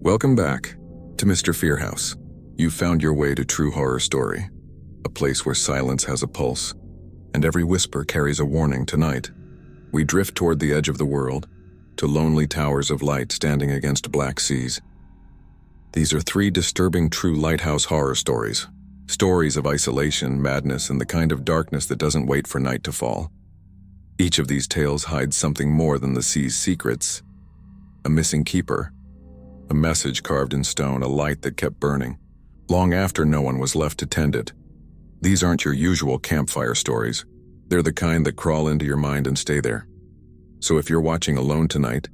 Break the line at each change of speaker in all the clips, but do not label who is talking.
Welcome back to Mr. Fearhouse. You've found your way to true horror story, a place where silence has a pulse, and every whisper carries a warning. Tonight, we drift toward the edge of the world, to lonely towers of light standing against black seas. These are 3 disturbing true lighthouse horror stories. Stories of isolation, madness, and the kind of darkness that doesn't wait for night to fall. Each of these tales hides something more than the sea's secrets. A missing keeper, a message carved in stone, a light that kept burning, long after no one was left to tend it. These aren't your usual campfire stories. They're the kind that crawl into your mind and stay there. So if you're watching alone tonight,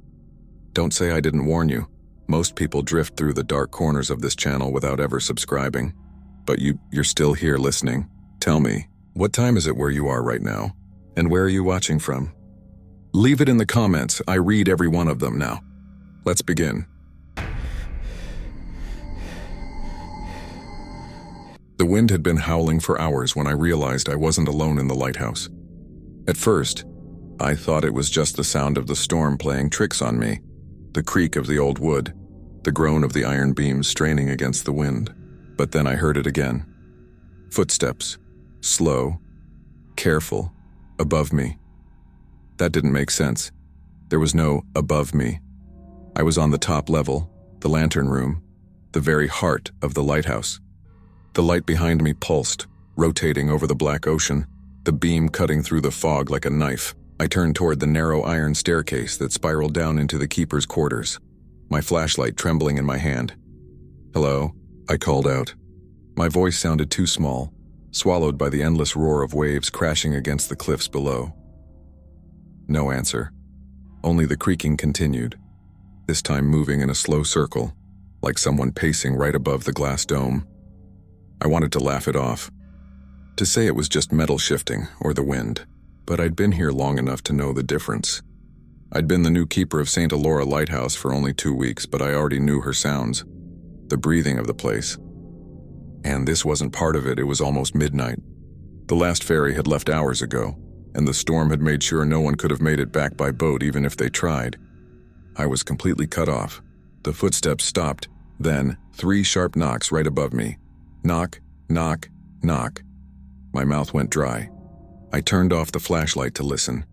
don't say I didn't warn you. Most people drift through the dark corners of this channel without ever subscribing. But you're still here listening. Tell me, what time is it where you are right now? And where are you watching from? Leave it in the comments. I read every one of them now. Let's begin. The wind had been howling for hours when I realized I wasn't alone in the lighthouse. At first, I thought it was just the sound of the storm playing tricks on me, the creak of the old wood, the groan of the iron beams straining against the wind. But then I heard it again. Footsteps, slow, careful, above me. That didn't make sense. There was no above me. I was on the top level, the lantern room, the very heart of the lighthouse. The light behind me pulsed, rotating over the black ocean, the beam cutting through the fog like a knife. I turned toward the narrow iron staircase that spiraled down into the keeper's quarters, my flashlight trembling in my hand. "Hello?" I called out. My voice sounded too small, swallowed by the endless roar of waves crashing against the cliffs below. No answer. Only the creaking continued, this time moving in a slow circle, like someone pacing right above the glass dome. I wanted to laugh it off, to say it was just metal shifting or the wind, but I'd been here long enough to know the difference. I'd been the new keeper of St. Elora Lighthouse for only 2 weeks, but I already knew her sounds, the breathing of the place. And this wasn't part of it. It was almost midnight. The last ferry had left hours ago, and the storm had made sure no one could have made it back by boat even if they tried. I was completely cut off. The footsteps stopped, then 3 sharp knocks right above me. Knock, knock, knock. My mouth went dry. I turned off the flashlight to listen.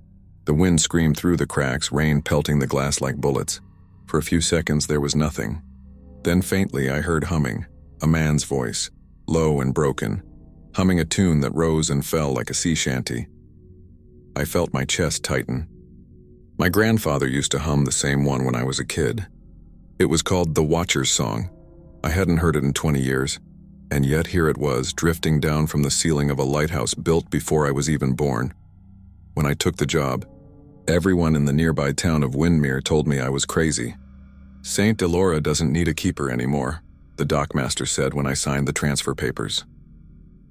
The wind screamed through the cracks, rain pelting the glass like bullets. For a few seconds there was nothing. Then faintly I heard humming, a man's voice, low and broken, humming a tune that rose and fell like a sea shanty. I felt my chest tighten. My grandfather used to hum the same one when I was a kid. It was called the Watcher's Song. I hadn't heard it in 20 years, and yet here it was, drifting down from the ceiling of a lighthouse built before I was even born. When I took the job, everyone in the nearby town of Windmere told me I was crazy. "St. Elora doesn't need a keeper anymore," the dockmaster said when I signed the transfer papers.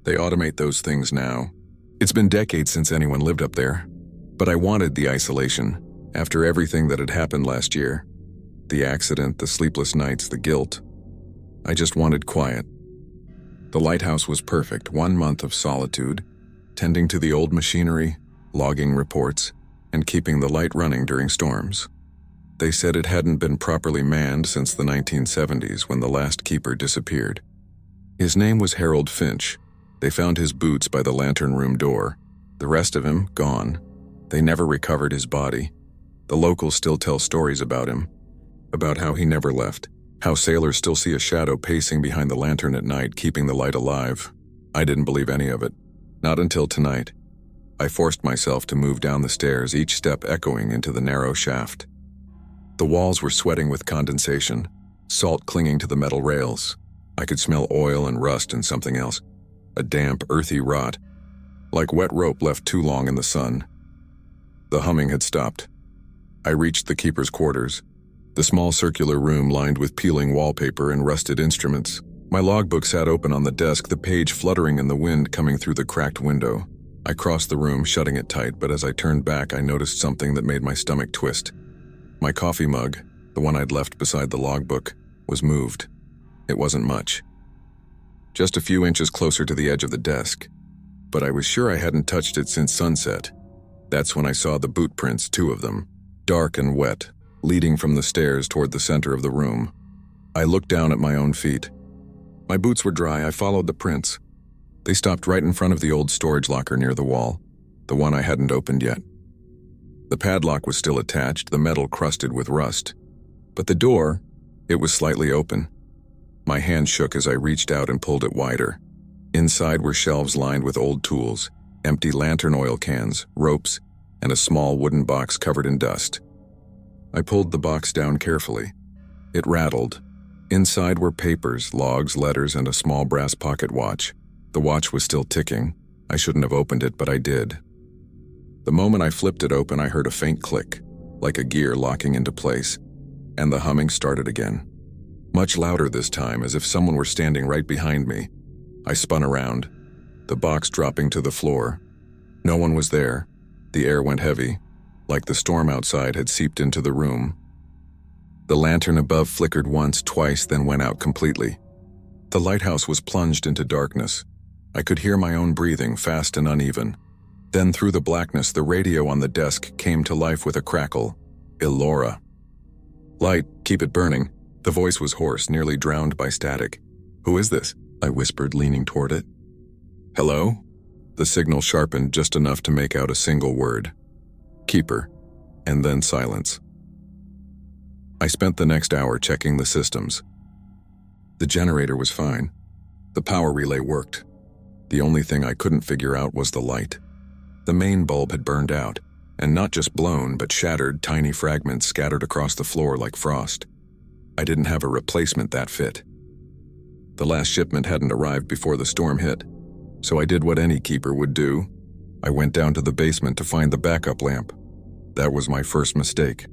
"They automate those things now. It's been decades since anyone lived up there. But I wanted the isolation, after everything that had happened last year. The accident, the sleepless nights, the guilt. I just wanted quiet. The lighthouse was perfect, 1 month of solitude, tending to the old machinery, logging reports, and keeping the light running during storms. They said it hadn't been properly manned since the 1970s when the last keeper disappeared. His name was Harold Finch. They found his boots by the lantern room door. The rest of him, gone. They never recovered his body. The locals still tell stories about him, about how he never left, how sailors still see a shadow pacing behind the lantern at night, keeping the light alive. I didn't believe any of it. Not until tonight. I forced myself to move down the stairs, each step echoing into the narrow shaft. The walls were sweating with condensation, salt clinging to the metal rails. I could smell oil and rust and something else, a damp, earthy rot, like wet rope left too long in the sun. The humming had stopped. I reached the keeper's quarters, the small circular room lined with peeling wallpaper and rusted instruments. My logbook sat open on the desk, the page fluttering in the wind coming through the cracked window. I crossed the room, shutting it tight, but as I turned back, I noticed something that made my stomach twist. My coffee mug, the one I'd left beside the logbook, was moved. It wasn't much. Just a few inches closer to the edge of the desk, but I was sure I hadn't touched it since sunset. That's when I saw the boot prints, 2 of them, dark and wet, leading from the stairs toward the center of the room. I looked down at my own feet. My boots were dry. I followed the prints. They stopped right in front of the old storage locker near the wall, the one I hadn't opened yet. The padlock was still attached, the metal crusted with rust. But the door, it was slightly open. My hand shook as I reached out and pulled it wider. Inside were shelves lined with old tools, empty lantern oil cans, ropes, and a small wooden box covered in dust. I pulled the box down carefully. It rattled. Inside were papers, logs, letters, and a small brass pocket watch. The watch was still ticking. I shouldn't have opened it, but I did. The moment I flipped it open, I heard a faint click, like a gear locking into place, and the humming started again. Much louder this time, as if someone were standing right behind me. I spun around, the box dropping to the floor. No one was there. The air went heavy, like the storm outside had seeped into the room. The lantern above flickered once, twice, then went out completely. The lighthouse was plunged into darkness. I could hear my own breathing, fast and uneven. Then through the blackness, the radio on the desk came to life with a crackle. Elora. "Light, keep it burning." The voice was hoarse, nearly drowned by static. "Who is this?" I whispered, leaning toward it. "Hello?" The signal sharpened just enough to make out a single word. "Keeper," and then silence. I spent the next hour checking the systems. The generator was fine. The power relay worked. The only thing I couldn't figure out was the light. The main bulb had burned out, and not just blown, but shattered, tiny fragments scattered across the floor like frost. I didn't have a replacement that fit. The last shipment hadn't arrived before the storm hit, so I did what any keeper would do. I went down to the basement to find the backup lamp. That was my first mistake.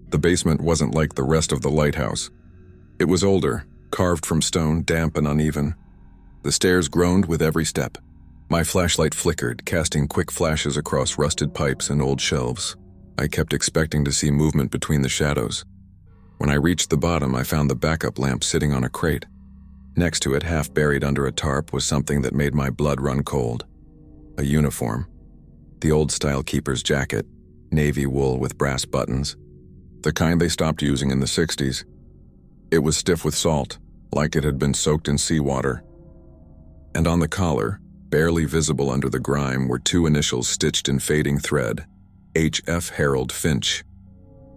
The basement wasn't like the rest of the lighthouse. It was older, carved from stone, damp and uneven. The stairs groaned with every step. My flashlight flickered, casting quick flashes across rusted pipes and old shelves. I kept expecting to see movement between the shadows. When I reached the bottom, I found the backup lamp sitting on a crate. Next to it, half buried under a tarp, was something that made my blood run cold. A uniform. The old-style keeper's jacket, navy wool with brass buttons. The kind they stopped using in the 60s. It was stiff with salt, like it had been soaked in seawater. And on the collar, barely visible under the grime, were two initials stitched in fading thread, H.F. Harold Finch.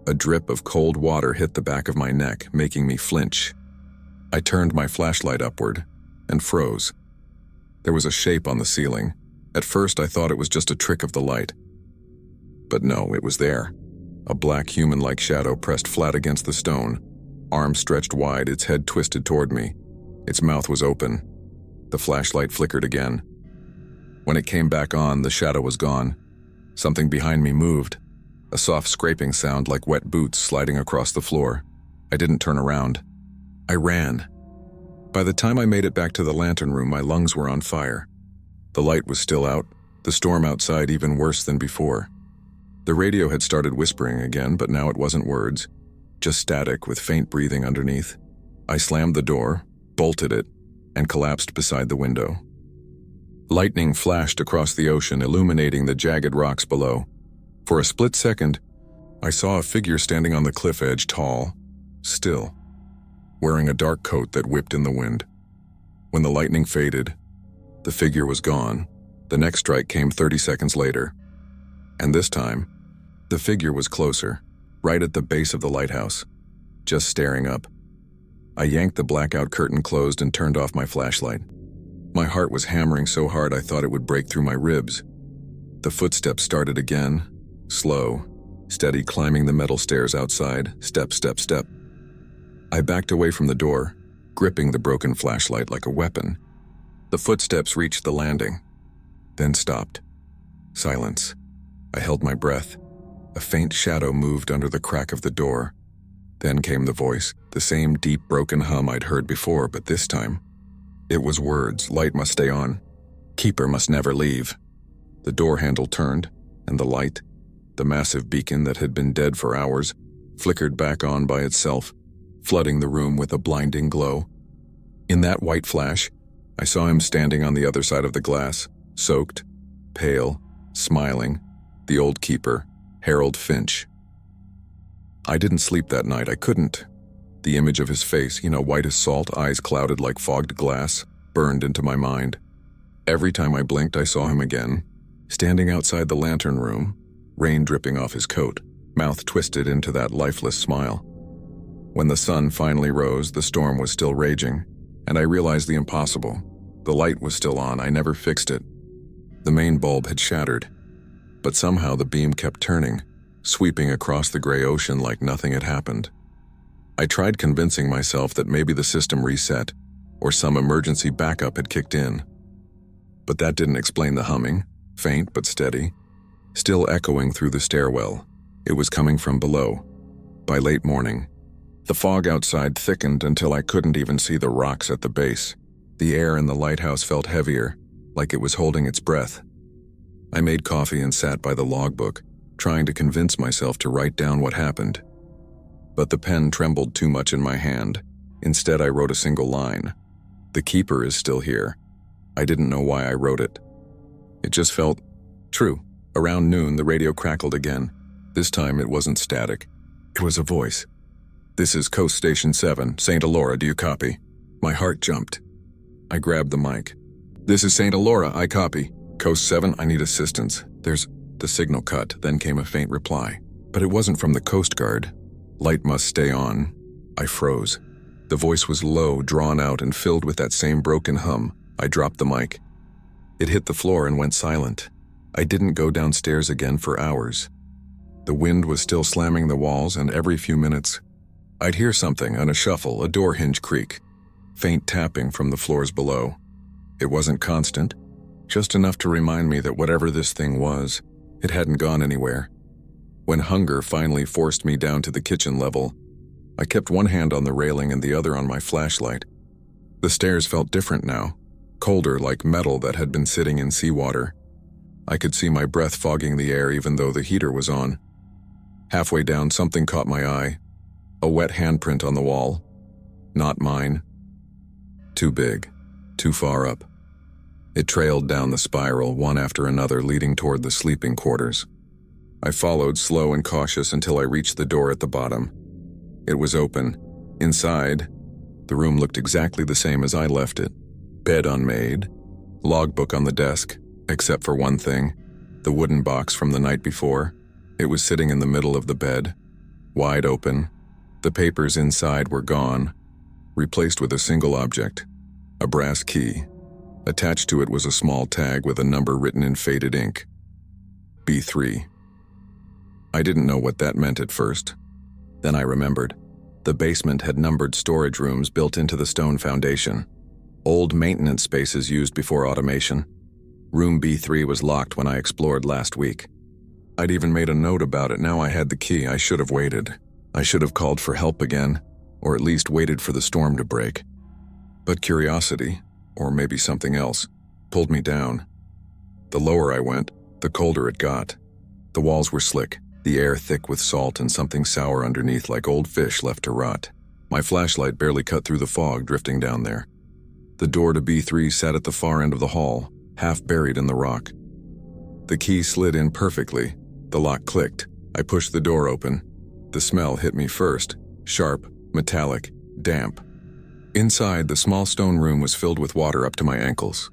A drip of cold water hit the back of my neck, making me flinch. I turned my flashlight upward and froze. There was a shape on the ceiling. At first, I thought it was just a trick of the light. But no, it was there. A black human-like shadow pressed flat against the stone, arms stretched wide, its head twisted toward me. Its mouth was open. The flashlight flickered again. When it came back on, the shadow was gone. Something behind me moved. A soft scraping sound like wet boots sliding across the floor. I didn't turn around. I ran. By the time I made it back to the lantern room, my lungs were on fire. The light was still out, the storm outside even worse than before. The radio had started whispering again, but now it wasn't words, just static with faint breathing underneath. I slammed the door, bolted it, and collapsed beside the window. Lightning flashed across the ocean, illuminating the jagged rocks below. For a split second, I saw a figure standing on the cliff edge, tall, still, wearing a dark coat that whipped in the wind. When the lightning faded, the figure was gone. The next strike came 30 seconds later. And this time, the figure was closer, right at the base of the lighthouse, just staring up. I yanked the blackout curtain closed and turned off my flashlight. My heart was hammering so hard I thought it would break through my ribs. The footsteps started again, slow, steady, climbing the metal stairs outside, step, step, step. I backed away from the door, gripping the broken flashlight like a weapon. The footsteps reached the landing, then stopped. Silence. I held my breath. A faint shadow moved under the crack of the door. Then came the voice, the same deep, broken hum I'd heard before, but this time, it was words. Light must stay on. Keeper must never leave. The door handle turned, and the light, the massive beacon that had been dead for hours, flickered back on by itself, flooding the room with a blinding glow. In that white flash, I saw him standing on the other side of the glass, soaked, pale, smiling, the old keeper, Harold Finch. I didn't sleep that night. I couldn't. The image of his face, white as salt, eyes clouded like fogged glass, burned into my mind. Every time I blinked, I saw him again, standing outside the lantern room, rain dripping off his coat, mouth twisted into that lifeless smile. When the sun finally rose, the storm was still raging, and I realized the impossible. The light was still on, I never fixed it. The main bulb had shattered, but somehow the beam kept turning, sweeping across the gray ocean like nothing had happened. I tried convincing myself that maybe the system reset, or some emergency backup had kicked in. But that didn't explain the humming, faint but steady, still echoing through the stairwell. It was coming from below. By late morning, the fog outside thickened until I couldn't even see the rocks at the base. The air in the lighthouse felt heavier, like it was holding its breath. I made coffee and sat by the logbook, trying to convince myself to write down what happened. But the pen trembled too much in my hand. Instead, I wrote a single line. "The keeper is still here." I didn't know why I wrote it. It just felt true. Around noon, the radio crackled again. This time, it wasn't static. It was a voice. "This is Coast Station 7, St. Elora, do you copy?" My heart jumped. I grabbed the mic. "This is St. Elora, I copy. Coast 7, I need assistance. The signal cut, then came a faint reply. But it wasn't from the Coast Guard. "Light must stay on." I froze. The voice was low, drawn out, and filled with that same broken hum. I dropped the mic. It hit the floor and went silent. I didn't go downstairs again for hours. The wind was still slamming the walls, and every few minutes, I'd hear something, a shuffle, a door hinge creak, faint tapping from the floors below. It wasn't constant, just enough to remind me that whatever this thing was, it hadn't gone anywhere. When hunger finally forced me down to the kitchen level, I kept one hand on the railing and the other on my flashlight. The stairs felt different now, colder like metal that had been sitting in seawater. I could see my breath fogging the air even though the heater was on. Halfway down, something caught my eye. A wet handprint on the wall. Not mine. Too big, too far up. It trailed down the spiral, one after another, leading toward the sleeping quarters. I followed, slow and cautious, until I reached the door at the bottom. It was open. Inside, the room looked exactly the same as I left it. Bed unmade, logbook on the desk, except for one thing, the wooden box from the night before. It was sitting in the middle of the bed, wide open. The papers inside were gone, replaced with a single object, a brass key. Attached to it was a small tag with a number written in faded ink. B3. I didn't know what that meant at first. Then I remembered. The basement had numbered storage rooms built into the stone foundation. Old maintenance spaces used before automation. Room B3 was locked when I explored last week. I'd even made a note about it. Now I had the key. I should have waited. I should have called for help again, or at least waited for the storm to break. But curiosity, or maybe something else, pulled me down. The lower I went, the colder it got. The walls were slick, the air thick with salt and something sour underneath like old fish left to rot. My flashlight barely cut through the fog drifting down there. The door to B3 sat at the far end of the hall, half buried in the rock. The key slid in perfectly. The lock clicked. I pushed the door open. The smell hit me first, sharp, metallic, damp. Inside, the small stone room was filled with water up to my ankles.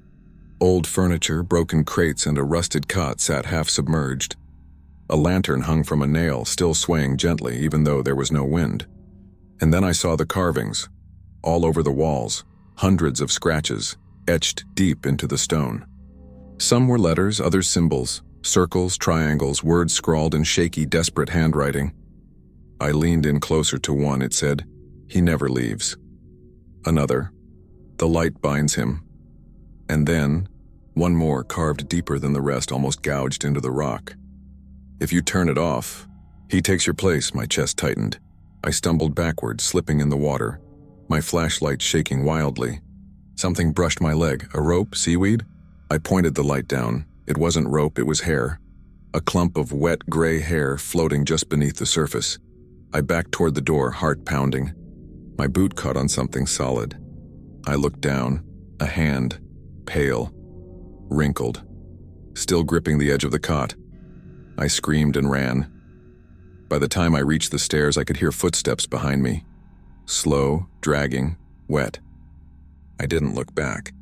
Old furniture, broken crates, and a rusted cot sat half submerged. A lantern hung from a nail, still swaying gently even though there was no wind. And then I saw the carvings, all over the walls, hundreds of scratches, etched deep into the stone. Some were letters, others symbols, circles, triangles, words scrawled in shaky, desperate handwriting. I leaned in closer to one. It said, "He never leaves." Another, "The light binds him." And then, one more carved deeper than the rest, almost gouged into the rock. "If you turn it off, he takes your place." My chest tightened. I stumbled backward, slipping in the water, my flashlight shaking wildly. Something brushed my leg. A rope? Seaweed? I pointed the light down. It wasn't rope, it was hair. A clump of wet gray hair floating just beneath the surface. I backed toward the door, heart pounding. My boot caught on something solid. I looked down. A hand, pale, wrinkled, still gripping the edge of the cot. I screamed and ran. By the time I reached the stairs, I could hear footsteps behind me. slow, dragging, wet. I didn't look back.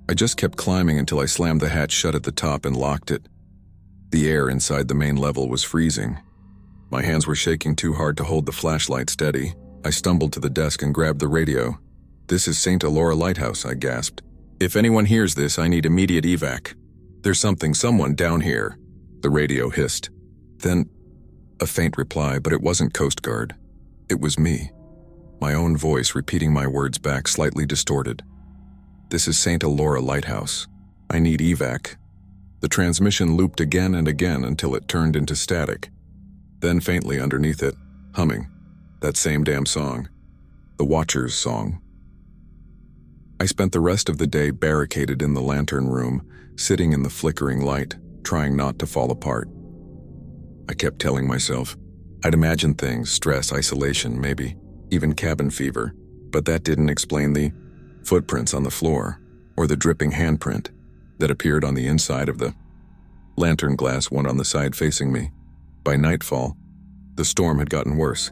I just kept climbing until I slammed the hatch shut at the top and locked it. The air inside the main level was freezing. My hands were shaking too hard to hold the flashlight steady. I stumbled to the desk and grabbed the radio. "This is St. Elora Lighthouse," I gasped. "If anyone hears this, I need immediate evac. There's someone down here," the radio hissed. Then, a faint reply, but it wasn't Coast Guard. It was me. My own voice repeating my words back, slightly distorted. "This is St. Elora Lighthouse. I need evac." The transmission looped again and again until it turned into static. Then faintly underneath it, humming, that same damn song. The Watcher's song. I spent the rest of the day barricaded in the lantern room, sitting in the flickering light, trying not to fall apart. I kept telling myself, I'd imagine things, stress, isolation, maybe, even cabin fever, but that didn't explain the footprints on the floor, or the dripping handprint that appeared on the inside of the lantern glass, one on the side facing me. By nightfall, the storm had gotten worse.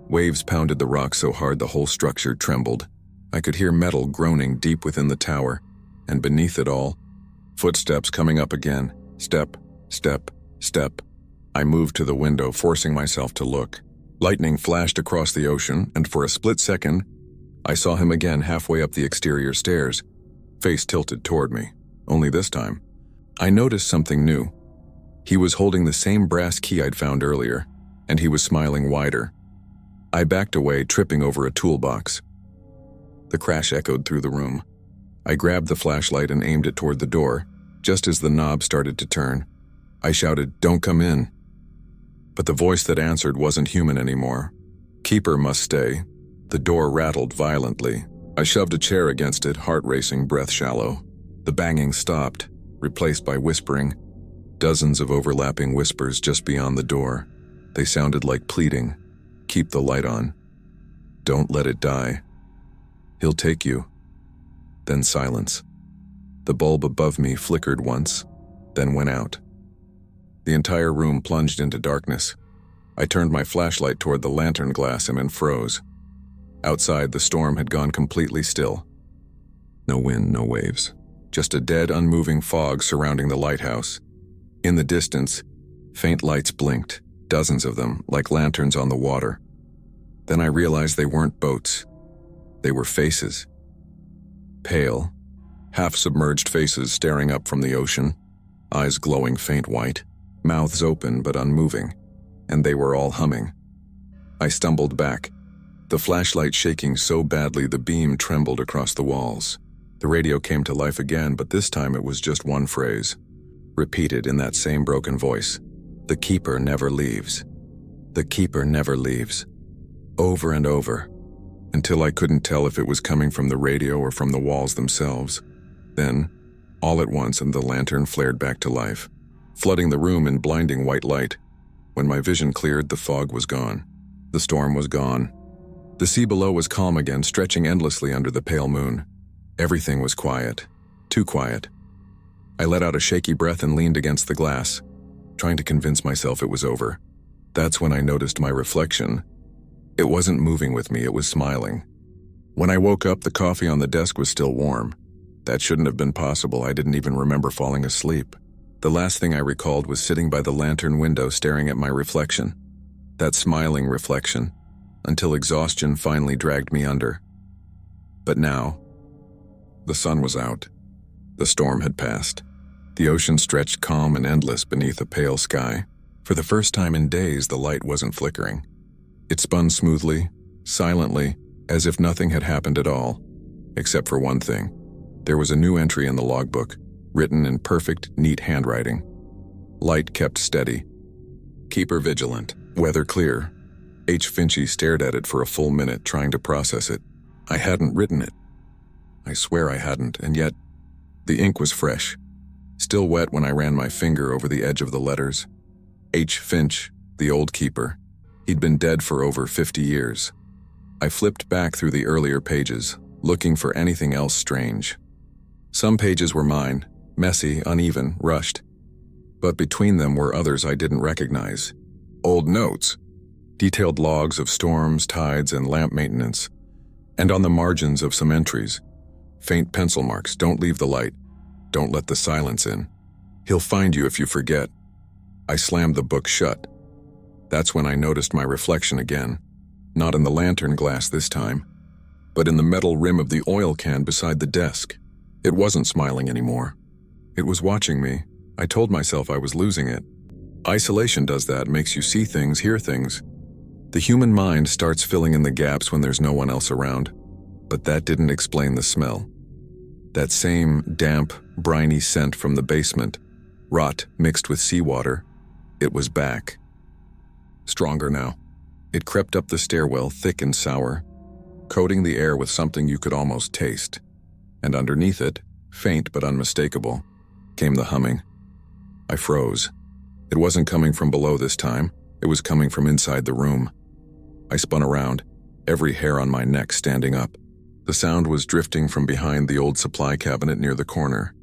Waves pounded the rock so hard the whole structure trembled. I could hear metal groaning deep within the tower, and beneath it all, footsteps coming up again. Step, step, step. I moved to the window, forcing myself to look. Lightning flashed across the ocean, and for a split second, I saw him again halfway up the exterior stairs, face tilted toward me. Only this time, I noticed something new. He was holding the same brass key I'd found earlier, and he was smiling wider. I backed away, tripping over a toolbox. The crash echoed through the room. I grabbed the flashlight and aimed it toward the door. Just as the knob started to turn, I shouted, "Don't come in." But the voice that answered wasn't human anymore. "Keeper must stay." The door rattled violently. I shoved a chair against it, heart racing, breath shallow. The banging stopped, replaced by whispering. Dozens of overlapping whispers just beyond the door. They sounded like pleading. "Keep the light on. Don't let it die. He'll take you." Then silence. The bulb above me flickered once, then went out. The entire room plunged into darkness. I turned my flashlight toward the lantern glass and then froze. Outside, the storm had gone completely still. No wind, no waves. Just a dead, unmoving fog surrounding the lighthouse. In the distance, faint lights blinked, dozens of them, like lanterns on the water. Then I realized they weren't boats. They were faces. Pale, half-submerged faces staring up from the ocean, eyes glowing faint white, mouths open but unmoving, and they were all humming. I stumbled back, the flashlight shaking so badly the beam trembled across the walls. The radio came to life again, but this time it was just one phrase, repeated in that same broken voice. "The keeper never leaves. The keeper never leaves." Over and over, until I couldn't tell if it was coming from the radio or from the walls themselves. Then, all at once, and the lantern flared back to life, flooding the room in blinding white light. When my vision cleared, the fog was gone. The storm was gone. The sea below was calm again, stretching endlessly under the pale moon. Everything was quiet. Too quiet. I let out a shaky breath and leaned against the glass, trying to convince myself it was over. That's when I noticed my reflection. It wasn't moving with me, it was smiling. When I woke up, the coffee on the desk was still warm. That shouldn't have been possible. I didn't even remember falling asleep. The last thing I recalled was sitting by the lantern window staring at my reflection. That smiling reflection, until exhaustion finally dragged me under. But now, the sun was out. The storm had passed. The ocean stretched calm and endless beneath a pale sky. For the first time in days, the light wasn't flickering. It spun smoothly, silently, as if nothing had happened at all, except for one thing. There was a new entry in the logbook, written in perfect, neat handwriting. Light kept steady. Keeper vigilant. Weather clear. H. Finchy stared at it for a full minute, trying to process it. I hadn't written it. I swear I hadn't, and yet, the ink was fresh. Still wet when I ran my finger over the edge of the letters. H. Finch, the old keeper. He'd been dead for over 50 years. I flipped back through the earlier pages, looking for anything else strange. Some pages were mine, messy, uneven, rushed. But between them were others I didn't recognize. Old notes. Detailed logs of storms, tides, and lamp maintenance. And on the margins of some entries, faint pencil marks: don't leave the light, don't let the silence in. He'll find you if you forget. I slammed the book shut. That's when I noticed my reflection again, not in the lantern glass this time, but in the metal rim of the oil can beside the desk. It wasn't smiling anymore. It was watching me. I told myself I was losing it. Isolation does that, makes you see things, hear things. The human mind starts filling in the gaps when there's no one else around. But that didn't explain the smell. That same damp, briny scent from the basement, rot mixed with seawater, it was back. Stronger now. It crept up the stairwell, thick and sour, coating the air with something you could almost taste. And underneath it, faint but unmistakable, came the humming. I froze. It wasn't coming from below this time. It was coming from inside the room. I spun around, every hair on my neck standing up. The sound was drifting from behind the old supply cabinet near the corner.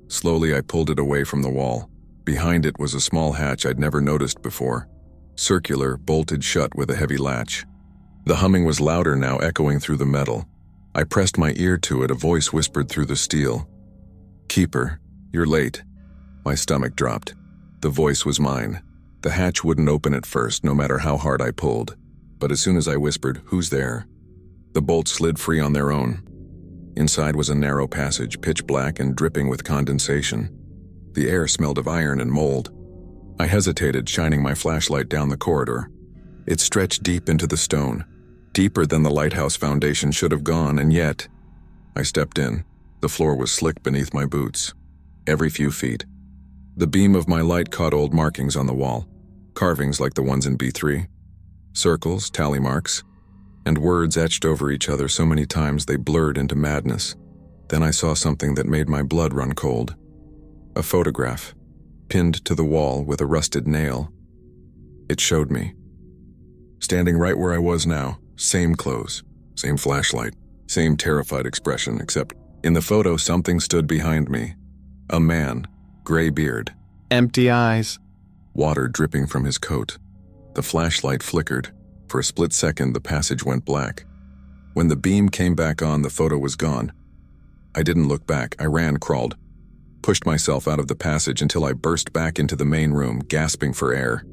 Slowly, I pulled it away from the wall. Behind it was a small hatch I'd never noticed before, circular, bolted shut with a heavy latch. The humming was louder now, echoing through the metal. I pressed my ear to it, a voice whispered through the steel. "Keeper, you're late." My stomach dropped. The voice was mine. The hatch wouldn't open at first, no matter how hard I pulled. But as soon as I whispered, "Who's there?" the bolts slid free on their own. Inside was a narrow passage, pitch black and dripping with condensation. The air smelled of iron and mold. I hesitated, shining my flashlight down the corridor. It stretched deep into the stone, deeper than the lighthouse foundation should have gone, and yet... I stepped in. The floor was slick beneath my boots. Every few feet. The beam of my light caught old markings on the wall, carvings like the ones in B3. Circles, tally marks, and words etched over each other so many times they blurred into madness. Then I saw something that made my blood run cold. A photograph, pinned to the wall with a rusted nail. It showed me. Standing right where I was now, same clothes, same flashlight, same terrified expression, except in the photo something stood behind me. A man, gray beard.
Empty eyes.
Water dripping from his coat. The flashlight flickered. For a split second, the passage went black. When the beam came back on, the photo was gone. I didn't look back. I ran, crawled, pushed myself out of the passage until I burst back into the main room, gasping for air.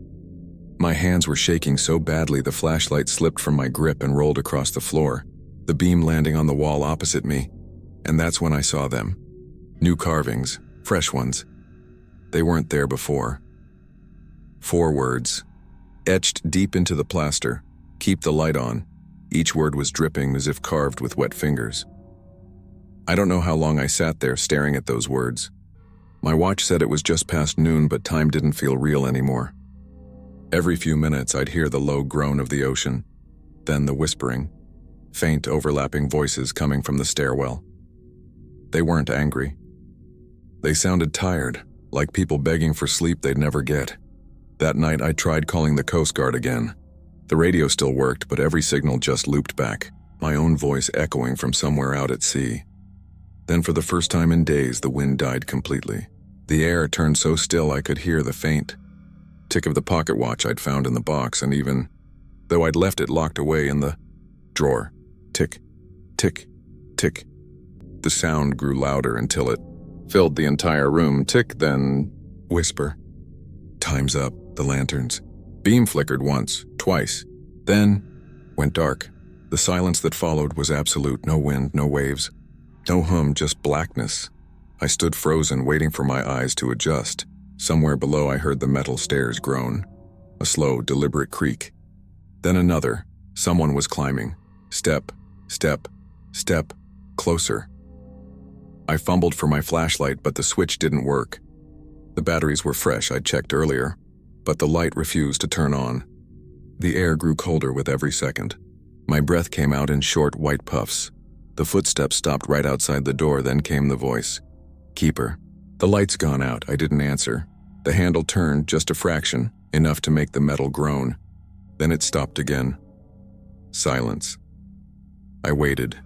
My hands were shaking so badly the flashlight slipped from my grip and rolled across the floor, the beam landing on the wall opposite me. And that's when I saw them. New carvings, fresh ones. They weren't there before. 4 words, etched deep into the plaster: "Keep the light on." Each word was dripping as if carved with wet fingers. I don't know how long I sat there staring at those words. My watch said it was just past noon, but time didn't feel real anymore. Every few minutes I'd hear the low groan of the ocean, then the whispering, faint overlapping voices coming from the stairwell. They weren't angry. They sounded tired, like people begging for sleep they'd never get. That night I tried calling the Coast Guard again. The radio still worked, but every signal just looped back, my own voice echoing from somewhere out at sea. Then for the first time in days, the wind died completely. The air turned so still I could hear the faint tick of the pocket watch I'd found in the box, and even though I'd left it locked away in the drawer, tick, tick, tick. The sound grew louder until it filled the entire room. Tick, then whisper. "Time's up." The lanterns. Beam flickered once, twice, then went dark. The silence that followed was absolute. No wind, no waves, no hum, just blackness. I stood frozen, waiting for my eyes to adjust. Somewhere below I heard the metal stairs groan. A slow, deliberate creak. Then another. Someone was climbing. Step, step, step, closer. I fumbled for my flashlight, but the switch didn't work. The batteries were fresh, I'd checked earlier, but the light refused to turn on. The air grew colder with every second. My breath came out in short, white puffs. The footsteps stopped right outside the door, then came the voice. "Keeper." The light's gone out. I didn't answer. The handle turned just a fraction, enough to make the metal groan. Then it stopped again. Silence. I waited.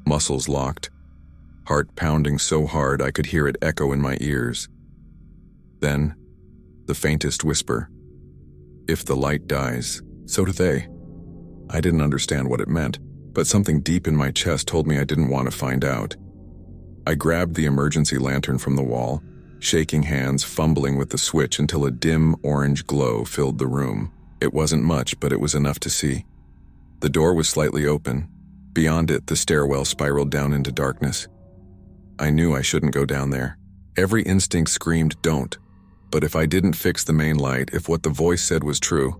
Muscles locked. Heart pounding so hard I could hear it echo in my ears. Then, the faintest whisper. "If the light dies, so do they." I didn't understand what it meant. but something deep in my chest told me I didn't want to find out. I grabbed the emergency lantern from the wall, shaking hands, fumbling with the switch until a dim orange glow filled the room. It wasn't much, but it was enough to see. The door was slightly open. Beyond it, the stairwell spiraled down into darkness. I knew I shouldn't go down there. Every instinct screamed, don't. But if I didn't fix the main light, if what the voice said was true,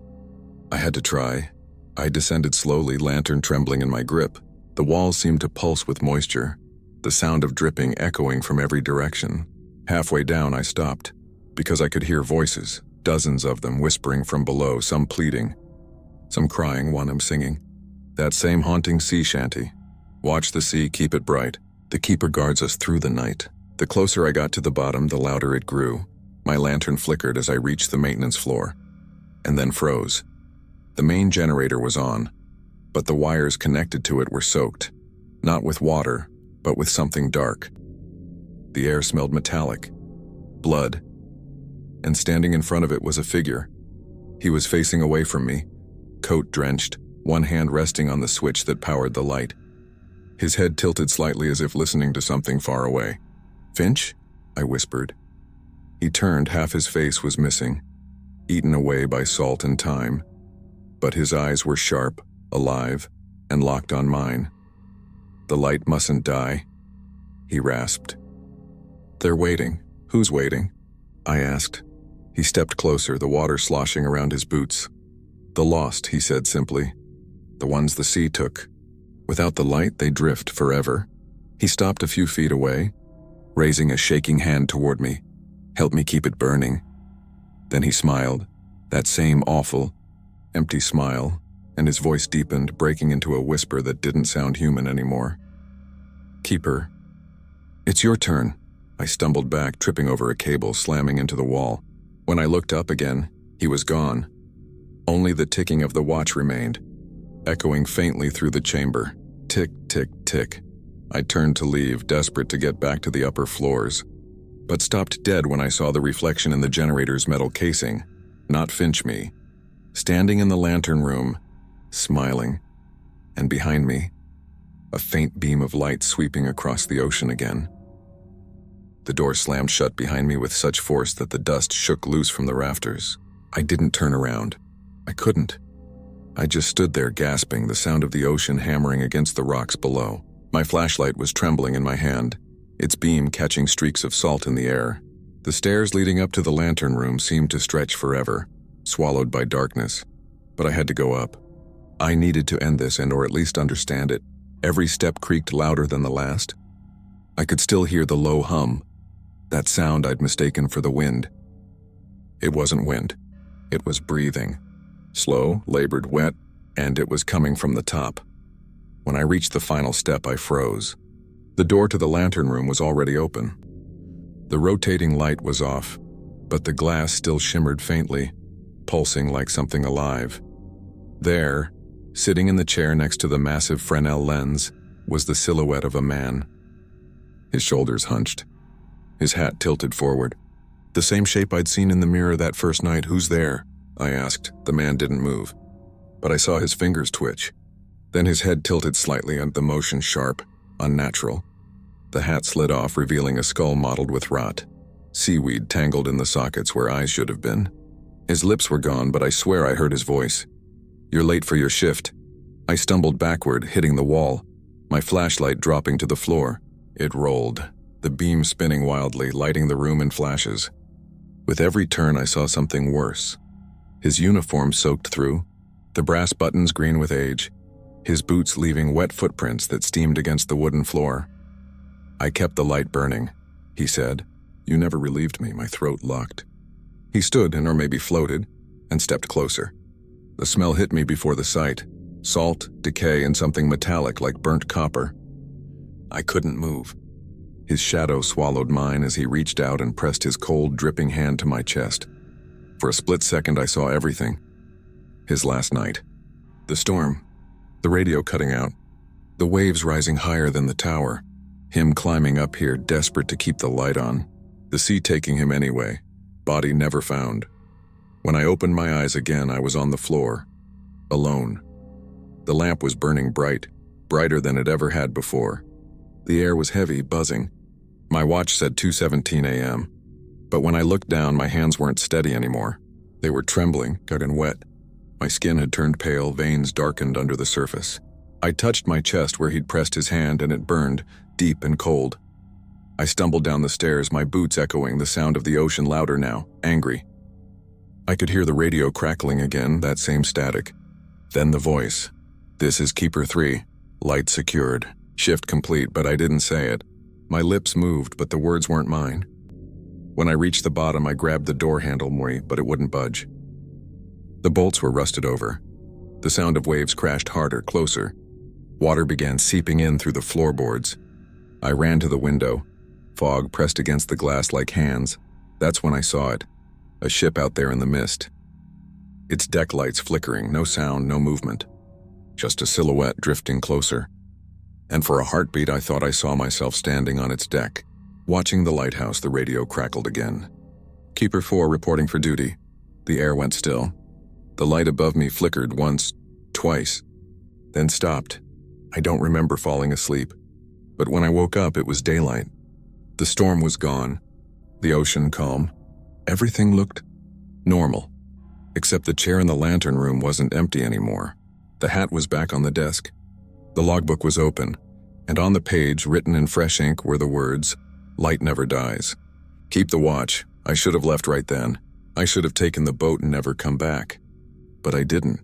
I had to try. I descended slowly, lantern trembling in my grip. The walls seemed to pulse with moisture, the sound of dripping echoing from every direction. Halfway down, I stopped, because I could hear voices, dozens of them whispering from below, some pleading, some crying, one singing. That same haunting sea shanty. Watch the sea, keep it bright. The keeper guards us through the night. The closer I got to the bottom, the louder it grew. My lantern flickered as I reached the maintenance floor, and then froze. The main generator was on, but the wires connected to it were soaked, not with water, but with something dark. The air smelled metallic, blood, and standing in front of it was a figure. He was facing away from me, coat drenched, one hand resting on the switch that powered the light. His head tilted slightly as if listening to something far away. "Finch?" I whispered. He turned, half his face was missing, eaten away by salt and time, but his eyes were sharp, alive, and locked on mine. "The light mustn't die," he rasped. "They're waiting." "Who's waiting?" I asked. He stepped closer, the water sloshing around his boots. "The lost," he said simply. "The ones the sea took. Without the light, they drift forever." He stopped a few feet away, raising a shaking hand toward me. "Help me keep it burning." Then he smiled, that same awful, empty smile, and his voice deepened, breaking into a whisper that didn't sound human anymore. "Keeper, it's your turn." I stumbled back, tripping over a cable, slamming into the wall. When I looked up again, he was gone. Only the ticking of the watch remained, echoing faintly through the chamber. Tick, tick, tick. I turned to leave, desperate to get back to the upper floors, but stopped dead when I saw the reflection in the generator's metal casing, not Finch me, standing in the lantern room, smiling, and behind me, a faint beam of light sweeping across the ocean again. The door slammed shut behind me with such force that the dust shook loose from the rafters. I didn't turn around. I couldn't. I just stood there gasping, the sound of the ocean hammering against the rocks below. My flashlight was trembling in my hand, its beam catching streaks of salt in the air. The stairs leading up to the lantern room seemed to stretch forever, swallowed by darkness. But I had to go up. I needed to end this or at least understand it. Every step creaked louder than the last. I could still hear the low hum, that sound I'd mistaken for the wind. It wasn't wind. It was breathing. Slow, labored, wet, and it was coming from the top. When I reached the final step, I froze. The door to the lantern room was already open. The rotating light was off, but the glass still shimmered faintly, pulsing like something alive. There, sitting in the chair next to the massive Fresnel lens, was the silhouette of a man. His shoulders hunched, his hat tilted forward. The same shape I'd seen in the mirror that first night. "Who's there?" I asked. The man didn't move, but I saw his fingers twitch. Then his head tilted slightly, and the motion sharp, unnatural. The hat slid off, revealing a skull mottled with rot, seaweed tangled in the sockets where eyes should have been. His lips were gone, but I swear I heard his voice. "You're late for your shift." I stumbled backward, hitting the wall, my flashlight dropping to the floor. It rolled, the beam spinning wildly, lighting the room in flashes. With every turn, I saw something worse. His uniform soaked through, the brass buttons green with age, his boots leaving wet footprints that steamed against the wooden floor. "I kept the light burning," he said. "You never relieved me." My throat locked. He stood, or maybe floated, and stepped closer. The smell hit me before the sight. Salt, decay, and something metallic like burnt copper. I couldn't move. His shadow swallowed mine as he reached out and pressed his cold, dripping hand to my chest. For a split second, I saw everything. His last night. The storm. The radio cutting out. The waves rising higher than the tower. Him climbing up here, desperate to keep the light on. The sea taking him anyway. Body never found. When I opened my eyes again, I was on the floor. Alone. The lamp was burning bright, brighter than it ever had before. The air was heavy, buzzing. My watch said 2:17 a.m., but when I looked down, my hands weren't steady anymore. They were trembling, cut and wet. My skin had turned pale, veins darkened under the surface. I touched my chest where he'd pressed his hand, and it burned, deep and cold. I stumbled down the stairs, my boots echoing the sound of the ocean louder now, angry. I could hear the radio crackling again, that same static. Then the voice. "This is Keeper 3. Light secured. Shift complete," but I didn't say it. My lips moved, but the words weren't mine. When I reached the bottom, I grabbed the door handle more, but it wouldn't budge. The bolts were rusted over. The sound of waves crashed harder, closer. Water began seeping in through the floorboards. I ran to the window. Fog pressed against the glass like hands. That's when I saw it. A ship out there in the mist. Its deck lights flickering, no sound, no movement. Just a silhouette drifting closer. And for a heartbeat, I thought I saw myself standing on its deck. Watching the lighthouse, the radio crackled again. "Keeper 4 reporting for duty." The air went still. The light above me flickered once, twice, then stopped. I don't remember falling asleep, but when I woke up, it was daylight. The storm was gone. The ocean calm. Everything looked normal, except the chair in the lantern room wasn't empty anymore. The hat was back on the desk. The logbook was open, and on the page, written in fresh ink, were the words, "Light never dies. Keep the watch. I should have left right then. I should have taken the boat and never come back." But I didn't,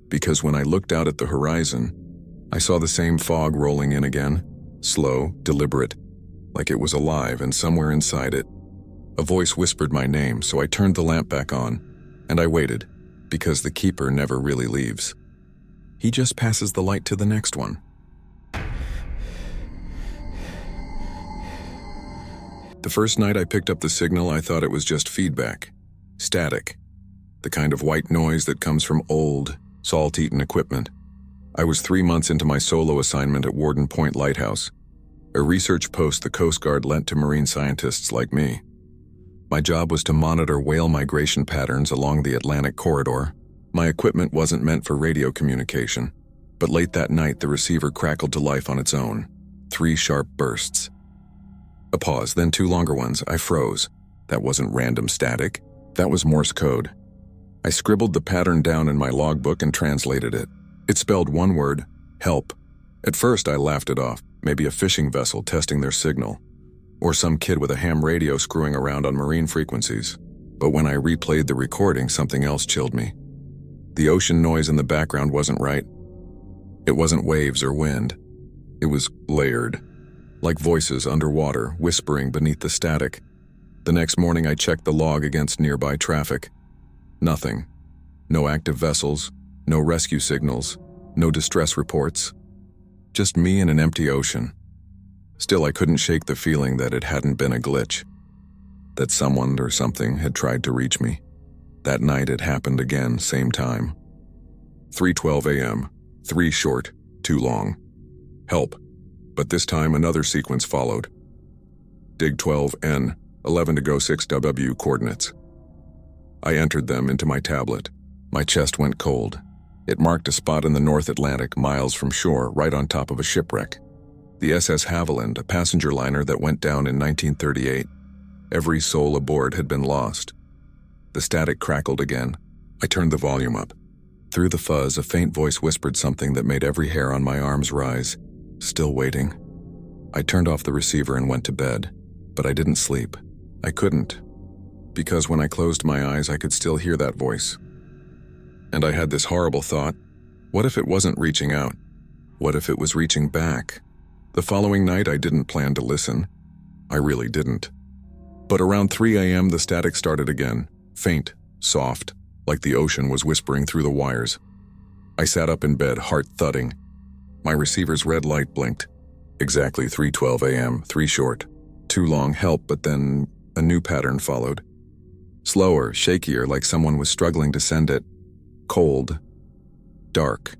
because when I looked out at the horizon, I saw the same fog rolling in again, slow, deliberate, like it was alive, and somewhere inside it, a voice whispered my name, so I turned the lamp back on, and I waited, because the keeper never really leaves. He just passes the light to the next one. The first night I picked up the signal, I thought it was just feedback, static, the kind of white noise that comes from old, salt-eaten equipment. I was 3 months into my solo assignment at Warden Point Lighthouse, a research post the Coast Guard lent to marine scientists like me. My job was to monitor whale migration patterns along the Atlantic corridor. My equipment wasn't meant for radio communication, but late that night the receiver crackled to life on its own. 3 sharp bursts. A pause, then 2 longer ones. I froze. That wasn't random static. That was Morse code. I scribbled the pattern down in my logbook and translated it. It spelled one word, help. At first I laughed it off, maybe a fishing vessel testing their signal, or some kid with a ham radio screwing around on marine frequencies. But when I replayed the recording, something else chilled me. The ocean noise in the background wasn't right. It wasn't waves or wind. It was layered, like voices underwater, whispering beneath the static. The next morning I checked the log against nearby traffic. Nothing. No active vessels, no rescue signals, no distress reports. Just me and an empty ocean. Still, I couldn't shake the feeling that it hadn't been a glitch, that someone or something had tried to reach me. That night it happened again, same time. 3:12 a.m., 3 short, 2 long. Help. But this time another sequence followed. Dig 12N, 11 to go 6W coordinates. I entered them into my tablet. My chest went cold. It marked a spot in the North Atlantic, miles from shore, right on top of a shipwreck. The SS Haviland, a passenger liner that went down in 1938. Every soul aboard had been lost. The static crackled again. I turned the volume up. Through the fuzz, a faint voice whispered something that made every hair on my arms rise. Still waiting. I turned off the receiver and went to bed, but I didn't sleep. I couldn't, because when I closed my eyes, I could still hear that voice. And I had this horrible thought, what if it wasn't reaching out? What if it was reaching back? The following night, I didn't plan to listen. I really didn't. But around 3 a.m., the static started again, faint, soft, like the ocean was whispering through the wires. I sat up in bed, heart thudding. My receiver's red light blinked. Exactly 3:12 a.m., 3 short. 2 long, help, but then a new pattern followed. Slower, shakier, like someone was struggling to send it. Cold. Dark.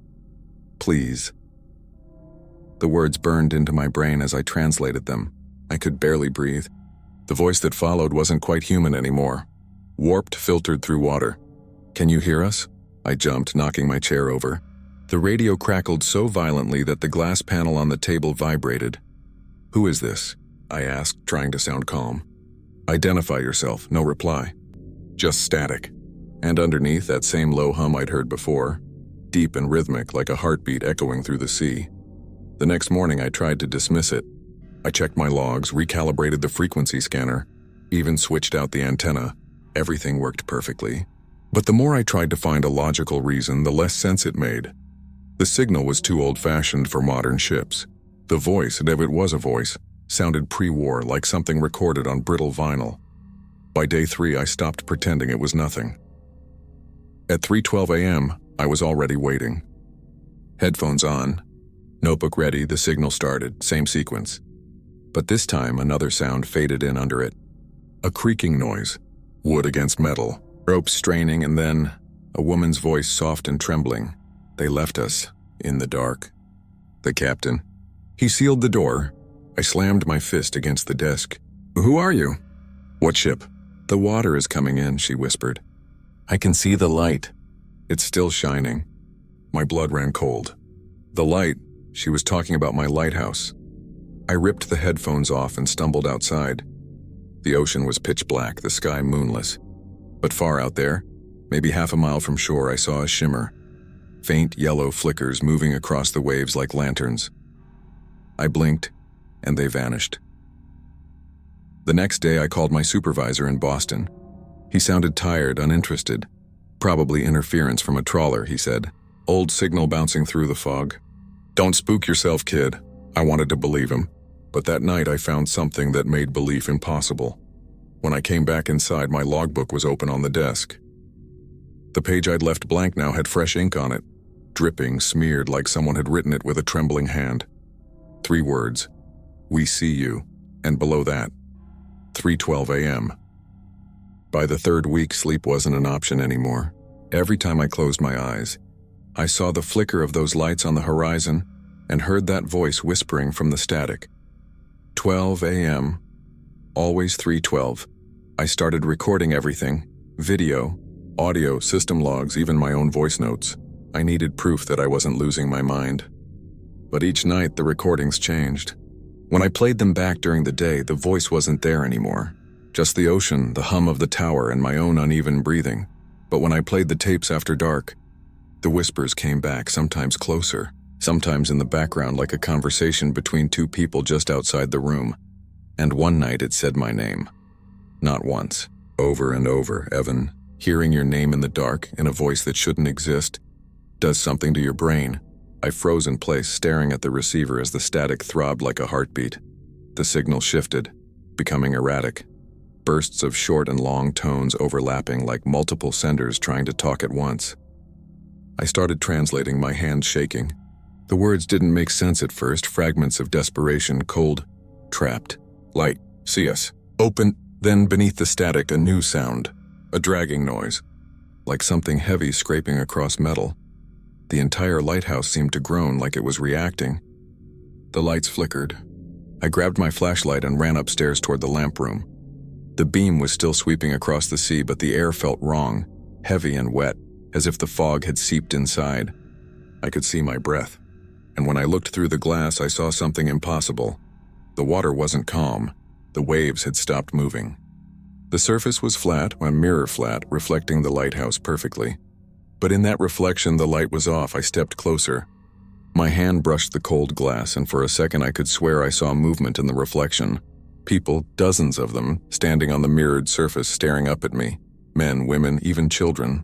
Please. The words burned into my brain as I translated them. I could barely breathe. The voice that followed wasn't quite human anymore. Warped, filtered through water. Can you hear us? I jumped, knocking my chair over. The radio crackled so violently that the glass panel on the table vibrated. "Who is this?" I asked, trying to sound calm. "Identify yourself." No reply. Just static. And underneath, that same low hum I'd heard before, deep and rhythmic like a heartbeat echoing through the sea. The next morning I tried to dismiss it. I checked my logs, recalibrated the frequency scanner, even switched out the antenna. Everything worked perfectly. But the more I tried to find a logical reason, the less sense it made. The signal was too old-fashioned for modern ships. The voice, and if it was a voice, sounded pre-war, like something recorded on brittle vinyl. By day 3, I stopped pretending it was nothing. At 3:12 a.m., I was already waiting. Headphones on, notebook ready, the signal started, same sequence. But this time, another sound faded in under it. A creaking noise, wood against metal, ropes straining, and then a woman's voice, soft and trembling. They left us in the dark. The captain. He sealed the door. I slammed my fist against the desk. "Who are you?" "What ship?" "The water is coming in," she whispered. "I can see the light. It's still shining." My blood ran cold. The light, she was talking about my lighthouse. I ripped the headphones off and stumbled outside. The ocean was pitch black, the sky moonless. But far out there, maybe half a mile from shore, I saw a shimmer. Faint yellow flickers moving across the waves like lanterns. I blinked, and they vanished. The next day I called my supervisor in Boston. He sounded tired, uninterested. "Probably interference from a trawler," he said. "Old signal bouncing through the fog." "Don't spook yourself, kid." I wanted to believe him. But that night I found something that made belief impossible. When I came back inside, my logbook was open on the desk. The page I'd left blank now had fresh ink on it, dripping, smeared like someone had written it with a trembling hand. 3 words, "We see you," and below that, 3:12 a.m. By the 3rd week, sleep wasn't an option anymore. Every time I closed my eyes, I saw the flicker of those lights on the horizon and heard that voice whispering from the static. 12 a.m., always 3:12. I started recording everything, video, audio, system logs, even my own voice notes. I needed proof that I wasn't losing my mind. But each night the recordings changed. When I played them back during the day, the voice wasn't there anymore. Just the ocean, the hum of the tower, and my own uneven breathing. But when I played the tapes after dark, the whispers came back, sometimes closer, sometimes in the background like a conversation between 2 people just outside the room. And one night it said my name. Not once, over and over. "Evan, hearing your name in the dark, in a voice that shouldn't exist, does something to your brain." I froze in place, staring at the receiver as the static throbbed like a heartbeat. The signal shifted, becoming erratic. Bursts of short and long tones overlapping like multiple senders trying to talk at once. I started translating, my hands shaking. The words didn't make sense at first, fragments of desperation, cold, trapped. "Light, see us, open." Then beneath the static, a new sound, a dragging noise, like something heavy scraping across metal. The entire lighthouse seemed to groan, like it was reacting. The lights flickered. I grabbed my flashlight and ran upstairs toward the lamp room. The beam was still sweeping across the sea, but the air felt wrong, heavy and wet, as if the fog had seeped inside. I could see my breath, and when I looked through the glass, I saw something impossible. The water wasn't calm. The waves had stopped moving. The surface was flat, a mirror flat, reflecting the lighthouse perfectly. But in that reflection, the light was off. I stepped closer. My hand brushed the cold glass, and for a second I could swear I saw movement in the reflection. People, dozens of them, standing on the mirrored surface, staring up at me. Men, women, even children.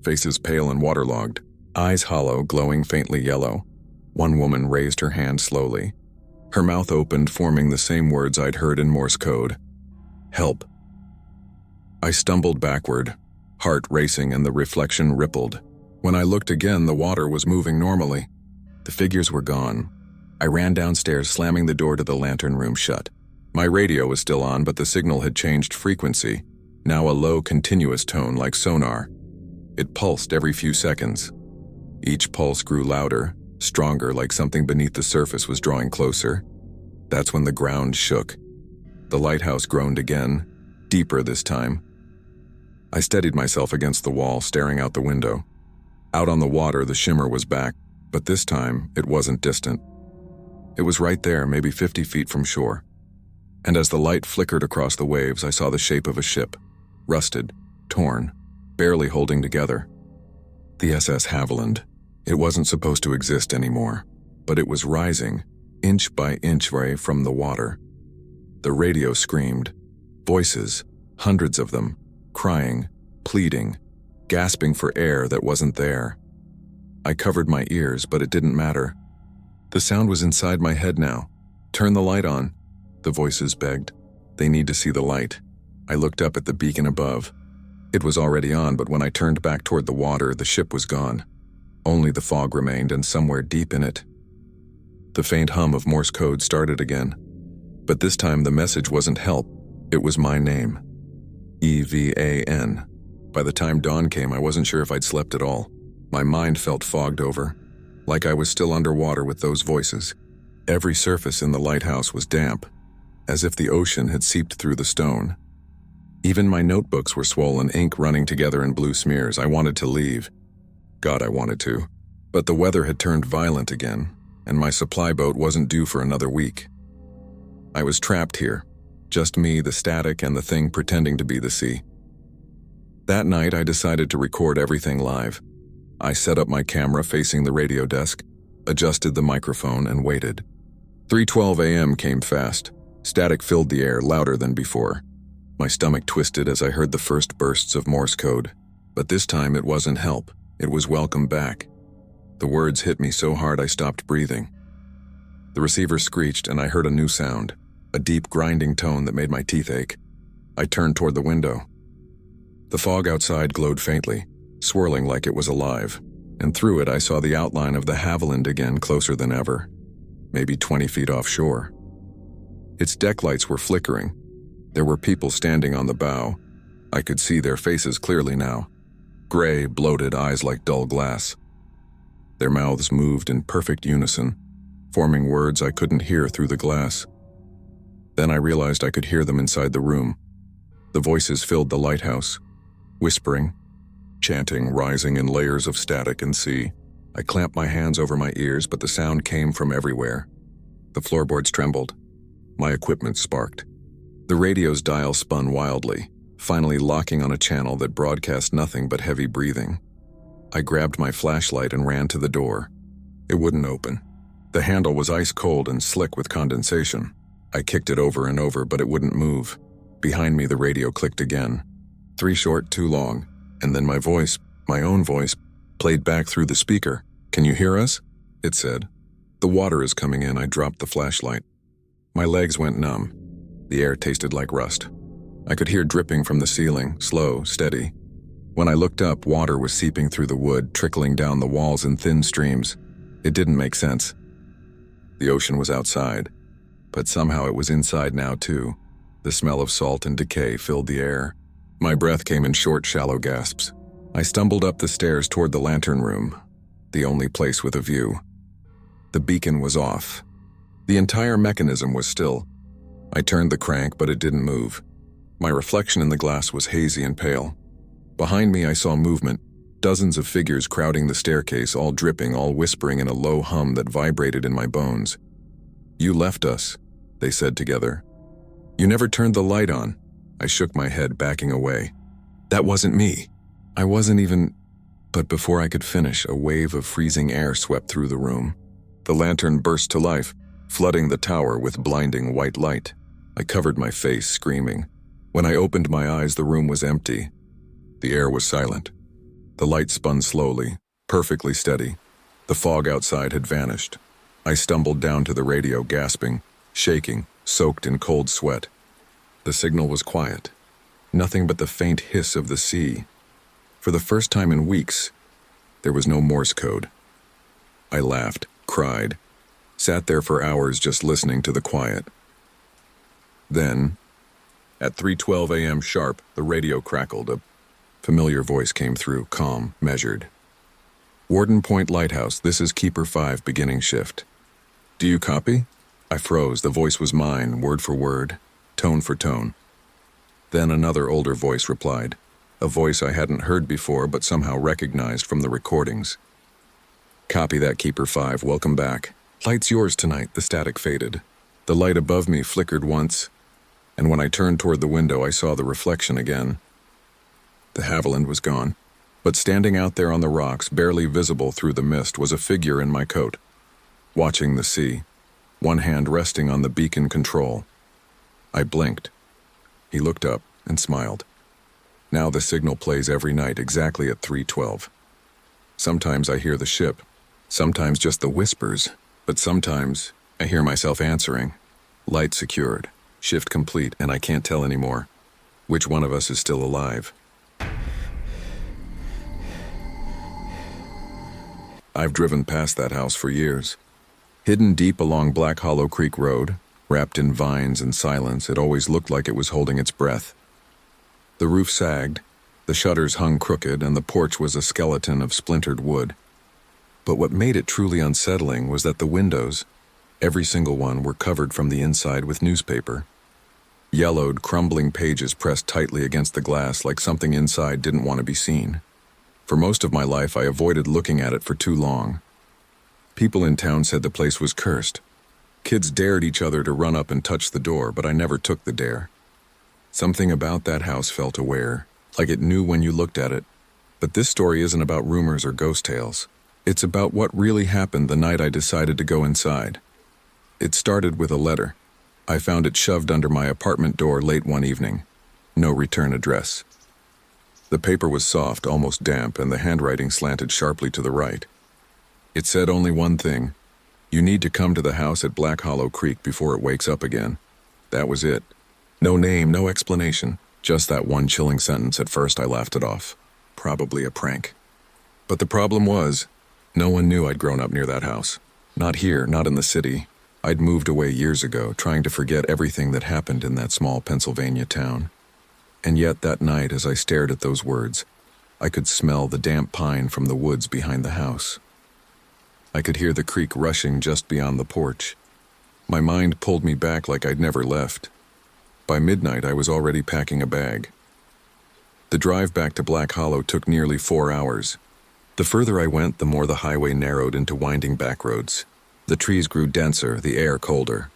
Faces pale and waterlogged, eyes hollow, glowing faintly yellow. One woman raised her hand slowly. Her mouth opened, forming the same words I'd heard in Morse code. "Help." I stumbled backward, heart racing, and the reflection rippled. When I looked again, the water was moving normally. The figures were gone. I ran downstairs, slamming the door to the lantern room shut. My radio was still on, but the signal had changed frequency, now a low, continuous tone like sonar. It pulsed every few seconds. Each pulse grew louder, stronger, like something beneath the surface was drawing closer. That's when the ground shook. The lighthouse groaned again, deeper this time. I steadied myself against the wall, staring out the window. Out on the water, the shimmer was back, but this time it wasn't distant. It was right there, maybe 50 feet from shore. And as the light flickered across the waves, I saw the shape of a ship, rusted, torn, barely holding together. The SS Haviland. It wasn't supposed to exist anymore, but it was rising, inch by inch from the water. The radio screamed. Voices, hundreds of them, crying, pleading, gasping for air that wasn't there. I covered my ears, but it didn't matter. The sound was inside my head now. "Turn the light on," the voices begged. "They need to see the light." I looked up at the beacon above. It was already on, but when I turned back toward the water, the ship was gone. Only the fog remained, and somewhere deep in it, the faint hum of Morse code started again. But this time the message wasn't help, it was my name. EVAN. By the time dawn came, I wasn't sure if I'd slept at all. My mind felt fogged over, like I was still underwater with those voices. Every surface in the lighthouse was damp, as if the ocean had seeped through the stone. Even my notebooks were swollen, ink running together in blue smears. I wanted to leave. God, I wanted to. But the weather had turned violent again, and my supply boat wasn't due for another week. I was trapped here, just me, the static, and the thing pretending to be the sea. That night, I decided to record everything live. I set up my camera facing the radio desk, adjusted the microphone, and waited. 3:12 a.m. came fast. Static filled the air, louder than before. My stomach twisted as I heard the first bursts of Morse code. But this time it wasn't help, it was welcome back. The words hit me so hard I stopped breathing. The receiver screeched and I heard a new sound, a deep grinding tone that made my teeth ache. I turned toward the window. The fog outside glowed faintly, swirling like it was alive, and through it I saw the outline of the Haviland again, closer than ever, maybe 20 feet offshore. Its deck lights were flickering. There were people standing on the bow. I could see their faces clearly now. Gray, bloated eyes like dull glass. Their mouths moved in perfect unison, forming words I couldn't hear through the glass. Then I realized I could hear them inside the room. The voices filled the lighthouse, whispering, chanting, rising in layers of static and sea. I clamped my hands over my ears, but the sound came from everywhere. The floorboards trembled. My equipment sparked. The radio's dial spun wildly, finally locking on a channel that broadcast nothing but heavy breathing. I grabbed my flashlight and ran to the door. It wouldn't open. The handle was ice cold and slick with condensation. I kicked it over and over, but it wouldn't move. Behind me, the radio clicked again. 3 short, 2 long, and then my voice, my own voice, played back through the speaker. "Can you hear us?" it said. "The water is coming in." I dropped the flashlight. My legs went numb. The air tasted like rust. I could hear dripping from the ceiling, slow, steady. When I looked up, water was seeping through the wood, trickling down the walls in thin streams. It didn't make sense. The ocean was outside, but somehow it was inside now too. The smell of salt and decay filled the air. My breath came in short, shallow gasps. I stumbled up the stairs toward the lantern room, the only place with a view. The beacon was off. The entire mechanism was still. I turned the crank, but it didn't move. My reflection in the glass was hazy and pale. Behind me, I saw movement, dozens of figures crowding the staircase, all dripping, all whispering in a low hum that vibrated in my bones. "You left us," they said together. "You never turned the light on." I shook my head, backing away. "That wasn't me. I wasn't even—" But before I could finish, a wave of freezing air swept through the room. The lantern burst to life, flooding the tower with blinding white light. I covered my face, screaming. When I opened my eyes, the room was empty. The air was silent. The light spun slowly, perfectly steady. The fog outside had vanished. I stumbled down to the radio, gasping, shaking, soaked in cold sweat. The signal was quiet. Nothing but the faint hiss of the sea. For the first time in weeks, there was no Morse code. I laughed, cried, sat there for hours just listening to the quiet. Then, at 3:12 a.m. sharp, the radio crackled. A familiar voice came through, calm, measured. "Warden Point Lighthouse, this is Keeper 5 beginning shift. Do you copy?" I froze. The voice was mine, word for word, tone for tone. Then another older voice replied, a voice I hadn't heard before but somehow recognized from the recordings. "Copy that, Keeper 5, welcome back. Light's yours tonight." The static faded. The light above me flickered once, and when I turned toward the window I saw the reflection again. The Haviland was gone, but standing out there on the rocks, barely visible through the mist, was a figure in my coat, watching the sea, one hand resting on the beacon control. I blinked. He looked up and smiled. Now the signal plays every night exactly at 3:12. Sometimes I hear the ship, sometimes just the whispers, but sometimes I hear myself answering. Light secured, shift complete, and I can't tell anymore which one of us is still alive. I've driven past that house for years. Hidden deep along Black Hollow Creek Road, wrapped in vines and silence, it always looked like it was holding its breath. The roof sagged, the shutters hung crooked, and the porch was a skeleton of splintered wood. But what made it truly unsettling was that the windows, every single one, were covered from the inside with newspaper. Yellowed, crumbling pages pressed tightly against the glass like something inside didn't want to be seen. For most of my life, I avoided looking at it for too long. People in town said the place was cursed. Kids dared each other to run up and touch the door, but I never took the dare. Something about that house felt aware, like it knew when you looked at it. But this story isn't about rumors or ghost tales. It's about what really happened the night I decided to go inside. It started with a letter. I found it shoved under my apartment door late one evening. No return address. The paper was soft, almost damp, and the handwriting slanted sharply to the right. It said only one thing: "You need to come to the house at Black Hollow Creek before it wakes up again." That was it. No name, no explanation, just that one chilling sentence. At first I laughed it off. Probably a prank. But the problem was, no one knew I'd grown up near that house. Not here, not in the city. I'd moved away years ago, trying to forget everything that happened in that small Pennsylvania town. And yet that night, as I stared at those words, I could smell the damp pine from the woods behind the house. I could hear the creek rushing just beyond the porch. My mind pulled me back like I'd never left. By midnight, I was already packing a bag. The drive back to Black Hollow took nearly 4 hours. The further I went, the more the highway narrowed into winding back roads. The trees grew denser, the air colder.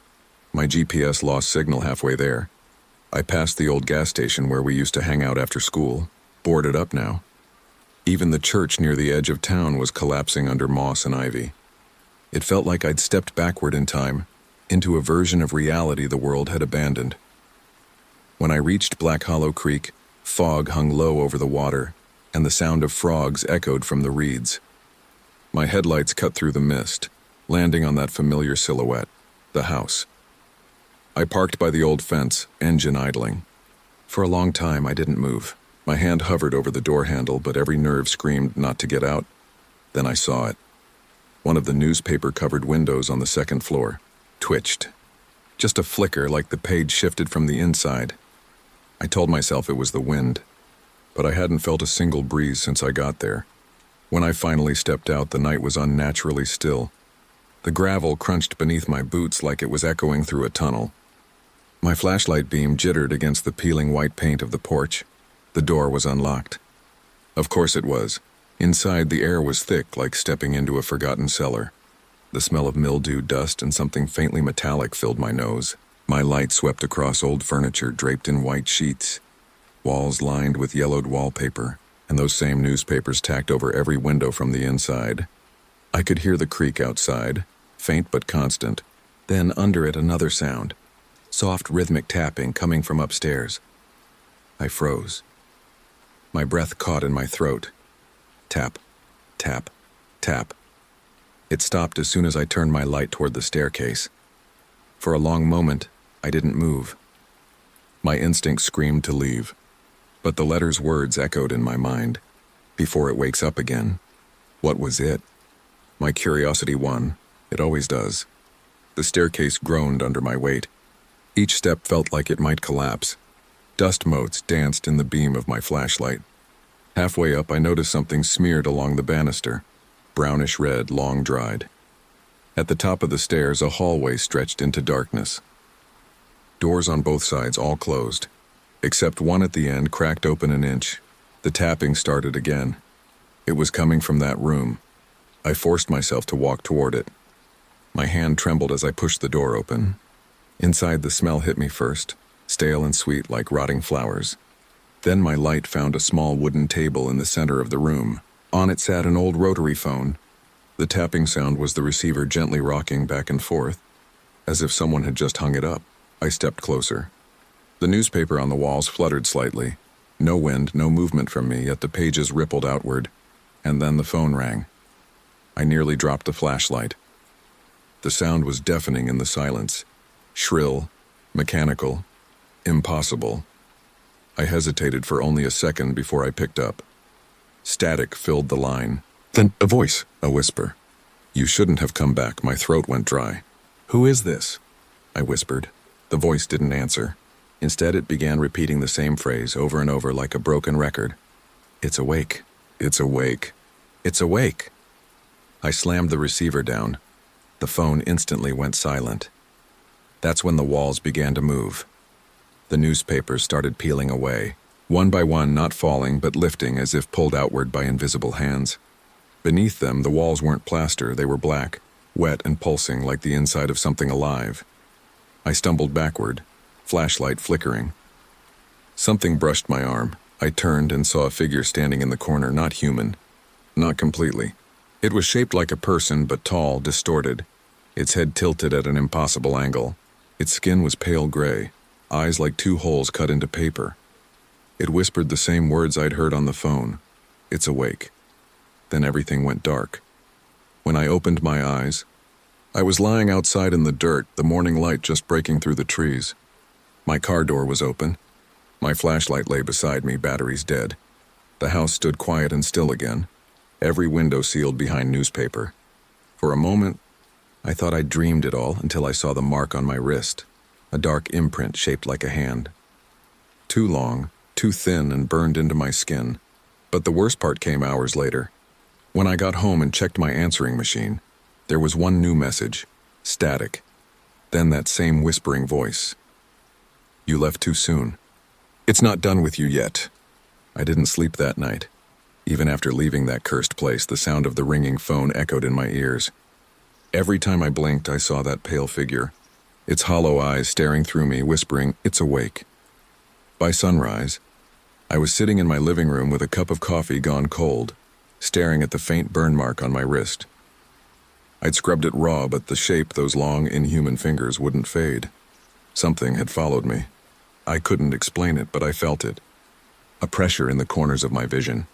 My GPS lost signal halfway there. I passed the old gas station where we used to hang out after school, boarded up now. Even the church near the edge of town was collapsing under moss and ivy. It felt like I'd stepped backward in time, into a version of reality the world had abandoned. When I reached Black Hollow Creek, fog hung low over the water, and the sound of frogs echoed from the reeds. My headlights cut through the mist, landing on that familiar silhouette, the house. I parked by the old fence, engine idling. For a long time, I didn't move. My hand hovered over the door handle, but every nerve screamed not to get out. Then I saw it. One of the newspaper-covered windows on the second floor twitched. Just a flicker, like the page shifted from the inside. I told myself it was the wind, but I hadn't felt a single breeze since I got there. When I finally stepped out, the night was unnaturally still. The gravel crunched beneath my boots like it was echoing through a tunnel. My flashlight beam jittered against the peeling white paint of the porch. The door was unlocked. Of course it was. Inside, the air was thick, like stepping into a forgotten cellar. The smell of mildew, dust, and something faintly metallic filled my nose. My light swept across old furniture draped in white sheets, walls lined with yellowed wallpaper, and those same newspapers tacked over every window from the inside. I could hear the creek outside, faint but constant. Then under it, another sound. Soft rhythmic tapping coming from upstairs. I froze. My breath caught in my throat. Tap, tap, tap. It stopped as soon as I turned my light toward the staircase. For a long moment, I didn't move. My instinct screamed to leave, but the letter's words echoed in my mind. Before it wakes up again. What was it? My curiosity won. It always does. The staircase groaned under my weight. Each step felt like it might collapse. Dust motes danced in the beam of my flashlight. Halfway up, I noticed something smeared along the banister, brownish red, long dried. At the top of the stairs, a hallway stretched into darkness. Doors on both sides all closed, except one at the end cracked open an inch. The tapping started again. It was coming from that room. I forced myself to walk toward it. My hand trembled as I pushed the door open. Inside, the smell hit me first, stale and sweet like rotting flowers. Then my light found a small wooden table in the center of the room. On it sat an old rotary phone. The tapping sound was the receiver gently rocking back and forth, as if someone had just hung it up. I stepped closer. The newspaper on the walls fluttered slightly. No wind, no movement from me, yet the pages rippled outward. And then the phone rang. I nearly dropped the flashlight. The sound was deafening in the silence. Shrill, mechanical, impossible. I hesitated for only a second before I picked up. Static filled the line. Then a voice, a whisper. "You shouldn't have come back." My throat went dry. "Who is this?" I whispered. The voice didn't answer. Instead, it began repeating the same phrase over and over like a broken record. "It's awake. It's awake. It's awake." I slammed the receiver down. The phone instantly went silent. That's when the walls began to move. The newspapers started peeling away, one by one, not falling but lifting as if pulled outward by invisible hands. Beneath them, the walls weren't plaster, they were black, wet and pulsing like the inside of something alive. I stumbled backward, flashlight flickering. Something brushed my arm. I turned and saw a figure standing in the corner, not human. Not completely. It was shaped like a person, but tall, distorted. Its head tilted at an impossible angle. Its skin was pale gray, eyes like two holes cut into paper. It whispered the same words I'd heard on the phone. "It's awake." Then everything went dark. When I opened my eyes, I was lying outside in the dirt, the morning light just breaking through the trees. My car door was open. My flashlight lay beside me, batteries dead. The house stood quiet and still again, every window sealed behind newspaper. For a moment, I thought I'd dreamed it all until I saw the mark on my wrist, a dark imprint shaped like a hand. Too long, too thin, and burned into my skin. But the worst part came hours later. When I got home and checked my answering machine, there was one new message, static. Then that same whispering voice. "You left too soon. It's not done with you yet." I didn't sleep that night. Even after leaving that cursed place, the sound of the ringing phone echoed in my ears. Every time I blinked, I saw that pale figure, its hollow eyes staring through me, whispering, "It's awake." By sunrise, I was sitting in my living room with a cup of coffee gone cold, staring at the faint burn mark on my wrist. I'd scrubbed it raw, but the shape, those long, inhuman fingers, wouldn't fade. Something had followed me. I couldn't explain it, but I felt it. A pressure in the corners of my vision.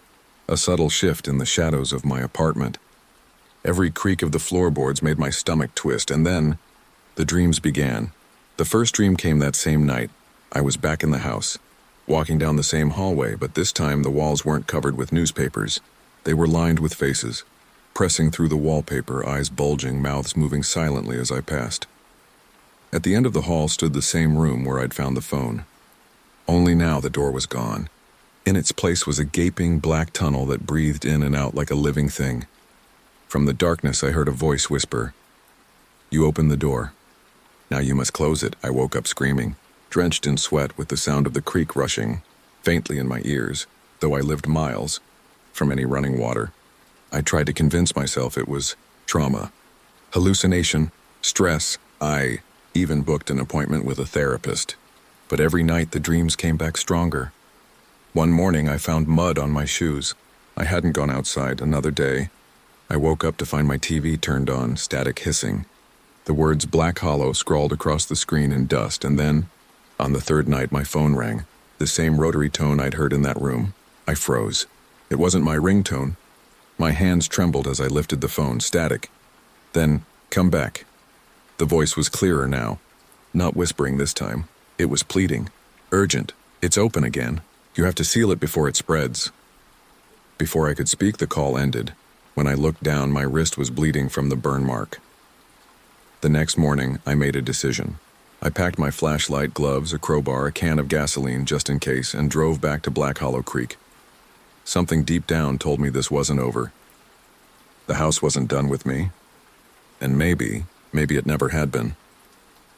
A subtle shift in the shadows of my apartment. Every creak of the floorboards made my stomach twist, and then the dreams began. The first dream came that same night. I was back in the house, walking down the same hallway, but this time the walls weren't covered with newspapers. They were lined with faces, pressing through the wallpaper, eyes bulging, mouths moving silently as I passed. At the end of the hall stood the same room where I'd found the phone. Only now the door was gone. In its place was a gaping black tunnel that breathed in and out like a living thing. From the darkness I heard a voice whisper, "You opened the door. Now you must close it." I woke up screaming, drenched in sweat with the sound of the creek rushing faintly in my ears, though I lived miles from any running water. I tried to convince myself it was trauma, hallucination, stress. I even booked an appointment with a therapist. But every night the dreams came back stronger. One morning I found mud on my shoes. I hadn't gone outside. Another day, I woke up to find my TV turned on, static hissing. The words "Black Hollow" scrawled across the screen in dust, and then, on the third night, my phone rang. The same rotary tone I'd heard in that room. I froze. It wasn't my ringtone. My hands trembled as I lifted the phone, static. Then, "Come back." The voice was clearer now. Not whispering this time. It was pleading. Urgent. "It's open again. You have to seal it before it spreads." Before I could speak, the call ended. When I looked down, my wrist was bleeding from the burn mark. The next morning, I made a decision. I packed my flashlight, gloves, a crowbar, a can of gasoline just in case, and drove back to Black Hollow Creek. Something deep down told me this wasn't over. The house wasn't done with me. And maybe it never had been.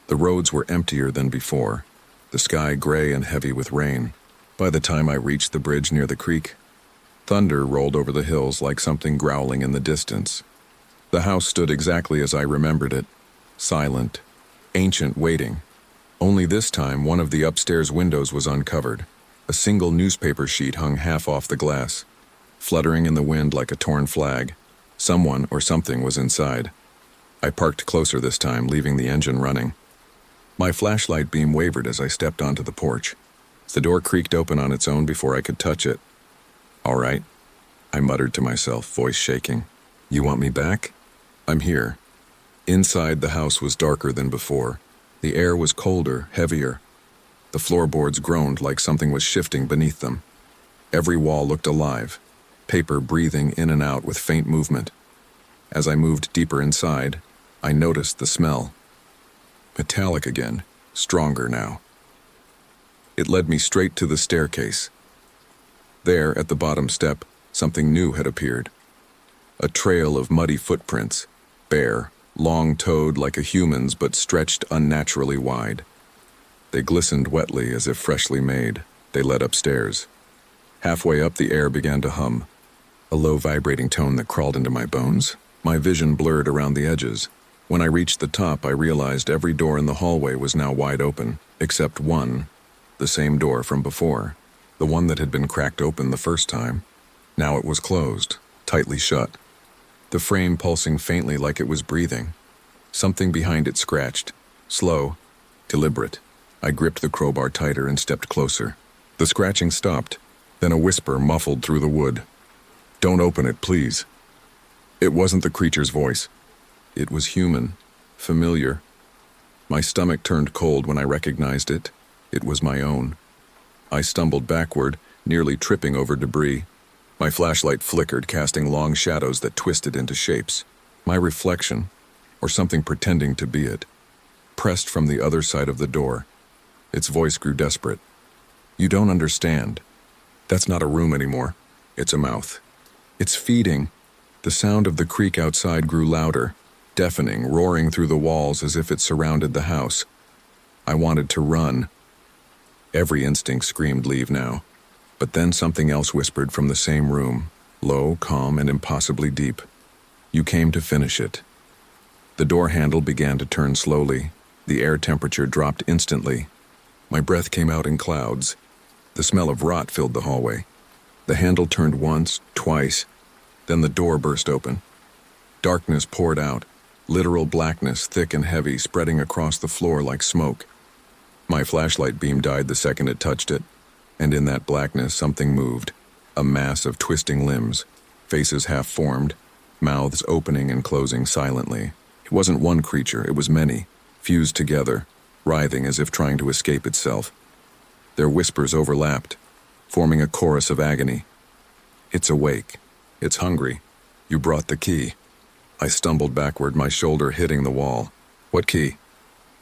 The roads were emptier than before, the sky gray and heavy with rain. By the time I reached the bridge near the creek, Thunder rolled over the hills like something growling in the distance. The house stood exactly as I remembered it, silent, ancient, waiting. Only this time, one of the upstairs windows was uncovered. A single newspaper sheet hung half off the glass, fluttering in the wind like a torn flag. Someone or something was inside. I parked closer this time, leaving the engine running. My flashlight beam wavered as I stepped onto the porch. The door creaked open on its own before I could touch it. "All right," I muttered to myself, voice shaking. "You want me back? I'm here." Inside, the house was darker than before. The air was colder, heavier. The floorboards groaned like something was shifting beneath them. Every wall looked alive, paper breathing in and out with faint movement. As I moved deeper inside, I noticed the smell. Metallic again, stronger now. It led me straight to the staircase. There, at the bottom step, something new had appeared. A trail of muddy footprints, bare, long-toed like a human's but stretched unnaturally wide. They glistened wetly as if freshly made. They led upstairs. Halfway up, the air began to hum, a low vibrating tone that crawled into my bones. My vision blurred around the edges. When I reached the top, I realized every door in the hallway was now wide open, except one, the same door from before, the one that had been cracked open the first time. Now it was closed, tightly shut, the frame pulsing faintly like it was breathing. Something behind it scratched, slow, deliberate. I gripped the crowbar tighter and stepped closer. The scratching stopped, then a whisper muffled through the wood. "Don't open it, please." It wasn't the creature's voice. It was human, familiar. My stomach turned cold when I recognized it. It was my own. I stumbled backward, nearly tripping over debris. My flashlight flickered, casting long shadows that twisted into shapes. My reflection, or something pretending to be it, pressed from the other side of the door. Its voice grew desperate. "You don't understand. That's not a room anymore. It's a mouth. It's feeding." The sound of the creek outside grew louder, deafening, roaring through the walls as if it surrounded the house. I wanted to run. Every instinct screamed leave now. But then something else whispered from the same room, low, calm, and impossibly deep. "You came to finish it." The door handle began to turn slowly. The air temperature dropped instantly. My breath came out in clouds. The smell of rot filled the hallway. The handle turned once, twice, then the door burst open. Darkness poured out, literal blackness, thick and heavy, spreading across the floor like smoke. My flashlight beam died the second it touched it, and in that blackness something moved, a mass of twisting limbs, faces half-formed, mouths opening and closing silently. It wasn't one creature, it was many, fused together, writhing as if trying to escape itself. Their whispers overlapped, forming a chorus of agony. "It's awake. It's hungry. You brought the key." I stumbled backward, my shoulder hitting the wall. "What key?"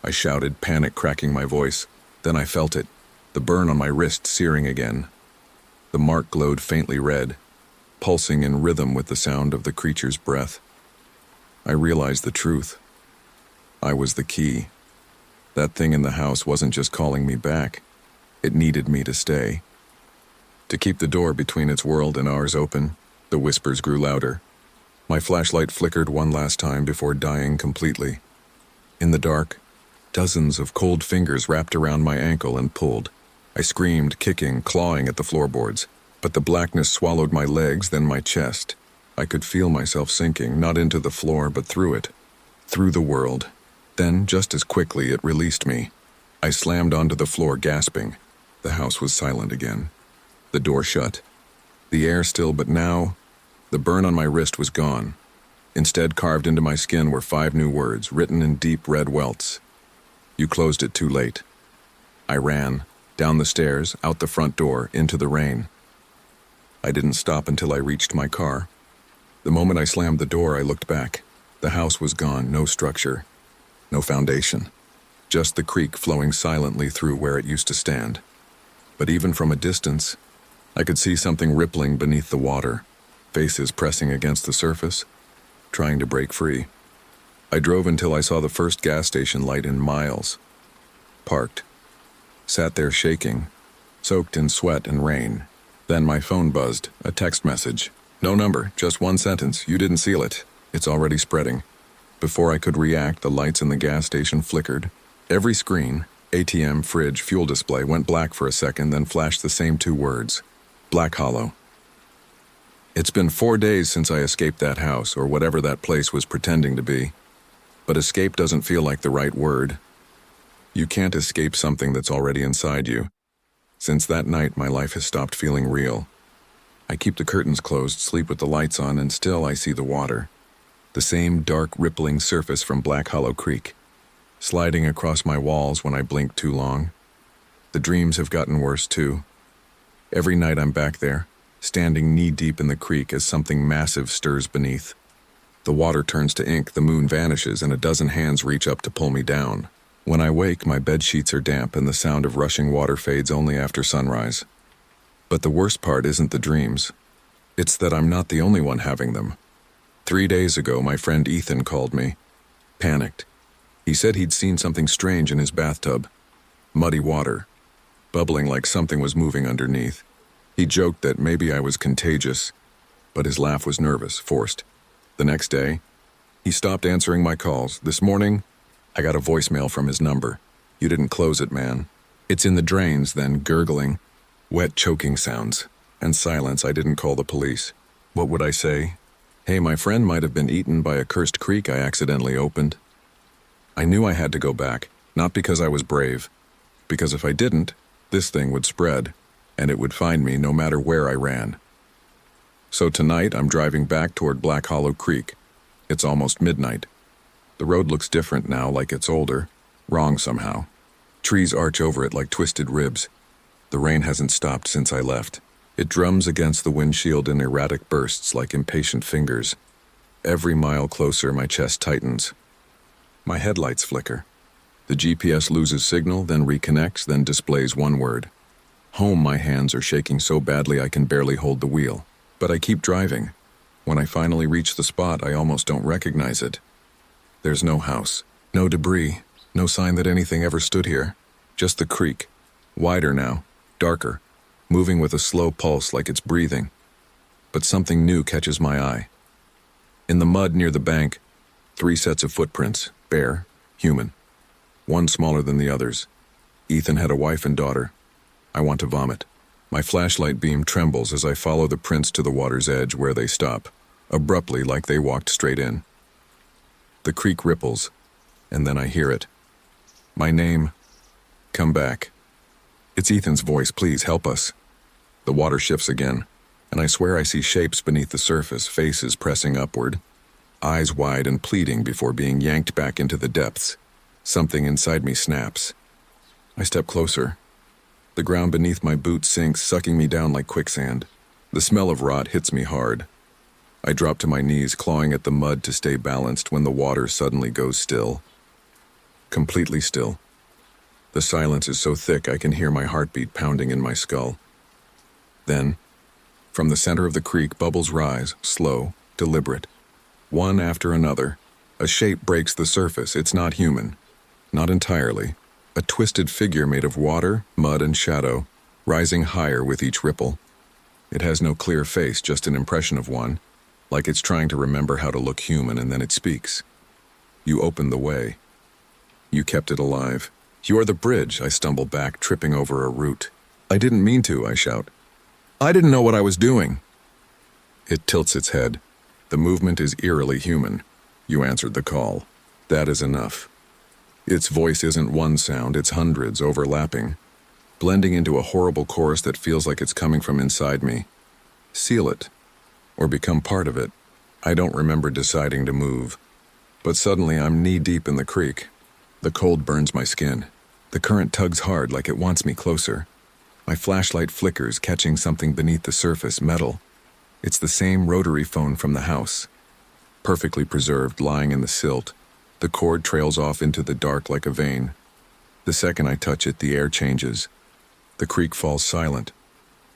I shouted, panic cracking my voice. Then I felt it, the burn on my wrist searing again. The mark glowed faintly red, pulsing in rhythm with the sound of the creature's breath. I realized the truth. I was the key. That thing in the house wasn't just calling me back. It needed me to stay. To keep the door between its world and ours open, the whispers grew louder. My flashlight flickered one last time before dying completely. In the dark, dozens of cold fingers wrapped around my ankle and pulled. I screamed, kicking, clawing at the floorboards, but the blackness swallowed my legs, then my chest. I could feel myself sinking, not into the floor, but through it, through the world. Then, just as quickly, it released me. I slammed onto the floor, gasping. The house was silent again. The door shut. The air still, but now, the burn on my wrist was gone. Instead, carved into my skin were 5 new words, written in deep red welts. "You closed it too late." I ran, down the stairs, out the front door, into the rain. I didn't stop until I reached my car. The moment I slammed the door, I looked back. The house was gone, no structure, no foundation. Just the creek flowing silently through where it used to stand. But even from a distance, I could see something rippling beneath the water, faces pressing against the surface, trying to break free. I drove until I saw the first gas station light in miles. Parked. Sat there shaking, soaked in sweat and rain. Then my phone buzzed, a text message. No number, just one sentence. You didn't seal it. It's already spreading. Before I could react, the lights in the gas station flickered. Every screen, ATM, fridge, fuel display, went black for a second, then flashed the same two words. Black Hollow. It's been 4 days since I escaped that house, or whatever that place was pretending to be. But escape doesn't feel like the right word. You can't escape something that's already inside you. Since that night, my life has stopped feeling real. I keep the curtains closed, sleep with the lights on, and still I see the water. The same dark, rippling surface from Black Hollow Creek, sliding across my walls when I blink too long. The dreams have gotten worse, too. Every night I'm back there, standing knee-deep in the creek as something massive stirs beneath. The water turns to ink, the moon vanishes, and a dozen hands reach up to pull me down. When I wake, my bed sheets are damp and the sound of rushing water fades only after sunrise. But the worst part isn't the dreams. It's that I'm not the only one having them. 3 days ago, my friend Ethan called me. Panicked. He said he'd seen something strange in his bathtub. Muddy water, bubbling like something was moving underneath. He joked that maybe I was contagious, but his laugh was nervous, forced. The next day, he stopped answering my calls. This morning, I got a voicemail from his number. You didn't close it, man. It's in the drains, then gurgling, wet choking sounds, and silence. I didn't call the police. What would I say? Hey, my friend might have been eaten by a cursed creek I accidentally opened. I knew I had to go back, not because I was brave, because if I didn't, this thing would spread, and it would find me no matter where I ran. So tonight, I'm driving back toward Black Hollow Creek. It's almost midnight. The road looks different now, like it's older, wrong somehow. Trees arch over it like twisted ribs. The rain hasn't stopped since I left. It drums against the windshield in erratic bursts like impatient fingers. Every mile closer, my chest tightens. My headlights flicker. The GPS loses signal, then reconnects, then displays one word. Home. My hands are shaking so badly I can barely hold the wheel. But I keep driving. When I finally reach the spot, I almost don't recognize it. There's no house, no debris, no sign that anything ever stood here. Just the creek, wider now, darker, moving with a slow pulse like it's breathing. But something new catches my eye. In the mud near the bank, 3 sets of footprints, bare, human. One smaller than the others. Ethan had a wife and daughter. I want to vomit. My flashlight beam trembles as I follow the prints to the water's edge where they stop, abruptly like they walked straight in. The creek ripples, and then I hear it. My name. Come back. It's Ethan's voice. Please help us. The water shifts again, and I swear I see shapes beneath the surface, faces pressing upward, eyes wide and pleading before being yanked back into the depths. Something inside me snaps. I step closer. The ground beneath my boots sinks, sucking me down like quicksand. The smell of rot hits me hard. I drop to my knees, clawing at the mud to stay balanced when the water suddenly goes still. Completely still. The silence is so thick I can hear my heartbeat pounding in my skull. Then, from the center of the creek, bubbles rise, slow, deliberate. One after another, a shape breaks the surface. It's not human. Not entirely. A twisted figure made of water, mud, and shadow, rising higher with each ripple. It has no clear face, just an impression of one, like it's trying to remember how to look human, and then it speaks. You opened the way. You kept it alive. You're the bridge. I stumble back, tripping over a root. I didn't mean to, I shout. I didn't know what I was doing. It tilts its head. The movement is eerily human. You answered the call. That is enough. Its voice isn't one sound, it's hundreds overlapping, blending into a horrible chorus that feels like it's coming from inside me. Seal it, or become part of it. I don't remember deciding to move. But suddenly I'm knee-deep in the creek. The cold burns my skin. The current tugs hard like it wants me closer. My flashlight flickers, catching something beneath the surface, metal. It's the same rotary phone from the house. Perfectly preserved, lying in the silt. The cord trails off into the dark like a vein. The second I touch it, the air changes. The creek falls silent.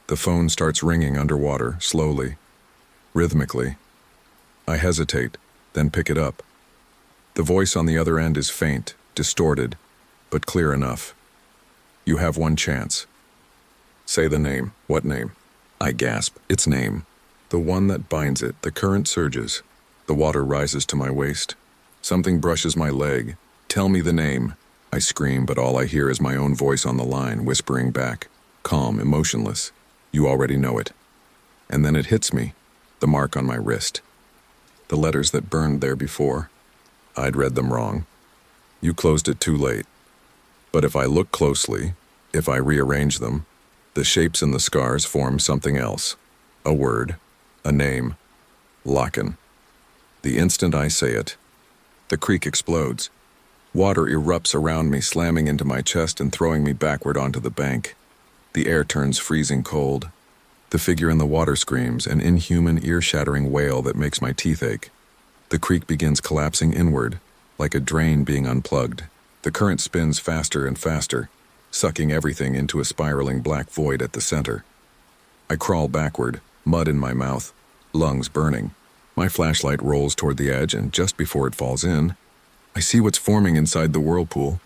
The phone starts ringing underwater, slowly, rhythmically. I hesitate, then pick it up. The voice on the other end is faint, distorted, but clear enough. You have one chance. Say the name. What name? I gasp. Its name. The one that binds it. The current surges. The water rises to my waist. Something brushes my leg. Tell me the name. I scream, but all I hear is my own voice on the line, whispering back. Calm, emotionless. You already know it. And then it hits me. The mark on my wrist. The letters that burned there before. I'd read them wrong. You closed it too late. But if I look closely, if I rearrange them, the shapes and the scars form something else. A word. A name. Locken. The instant I say it, the creek explodes. Water erupts around me, slamming into my chest and throwing me backward onto the bank. The air turns freezing cold. The figure in the water screams, an inhuman, ear-shattering wail that makes my teeth ache. The creek begins collapsing inward, like a drain being unplugged. The current spins faster and faster, sucking everything into a spiraling black void at the center. I crawl backward, mud in my mouth, lungs burning. My flashlight rolls toward the edge, and just before it falls in, I see what's forming inside the whirlpool.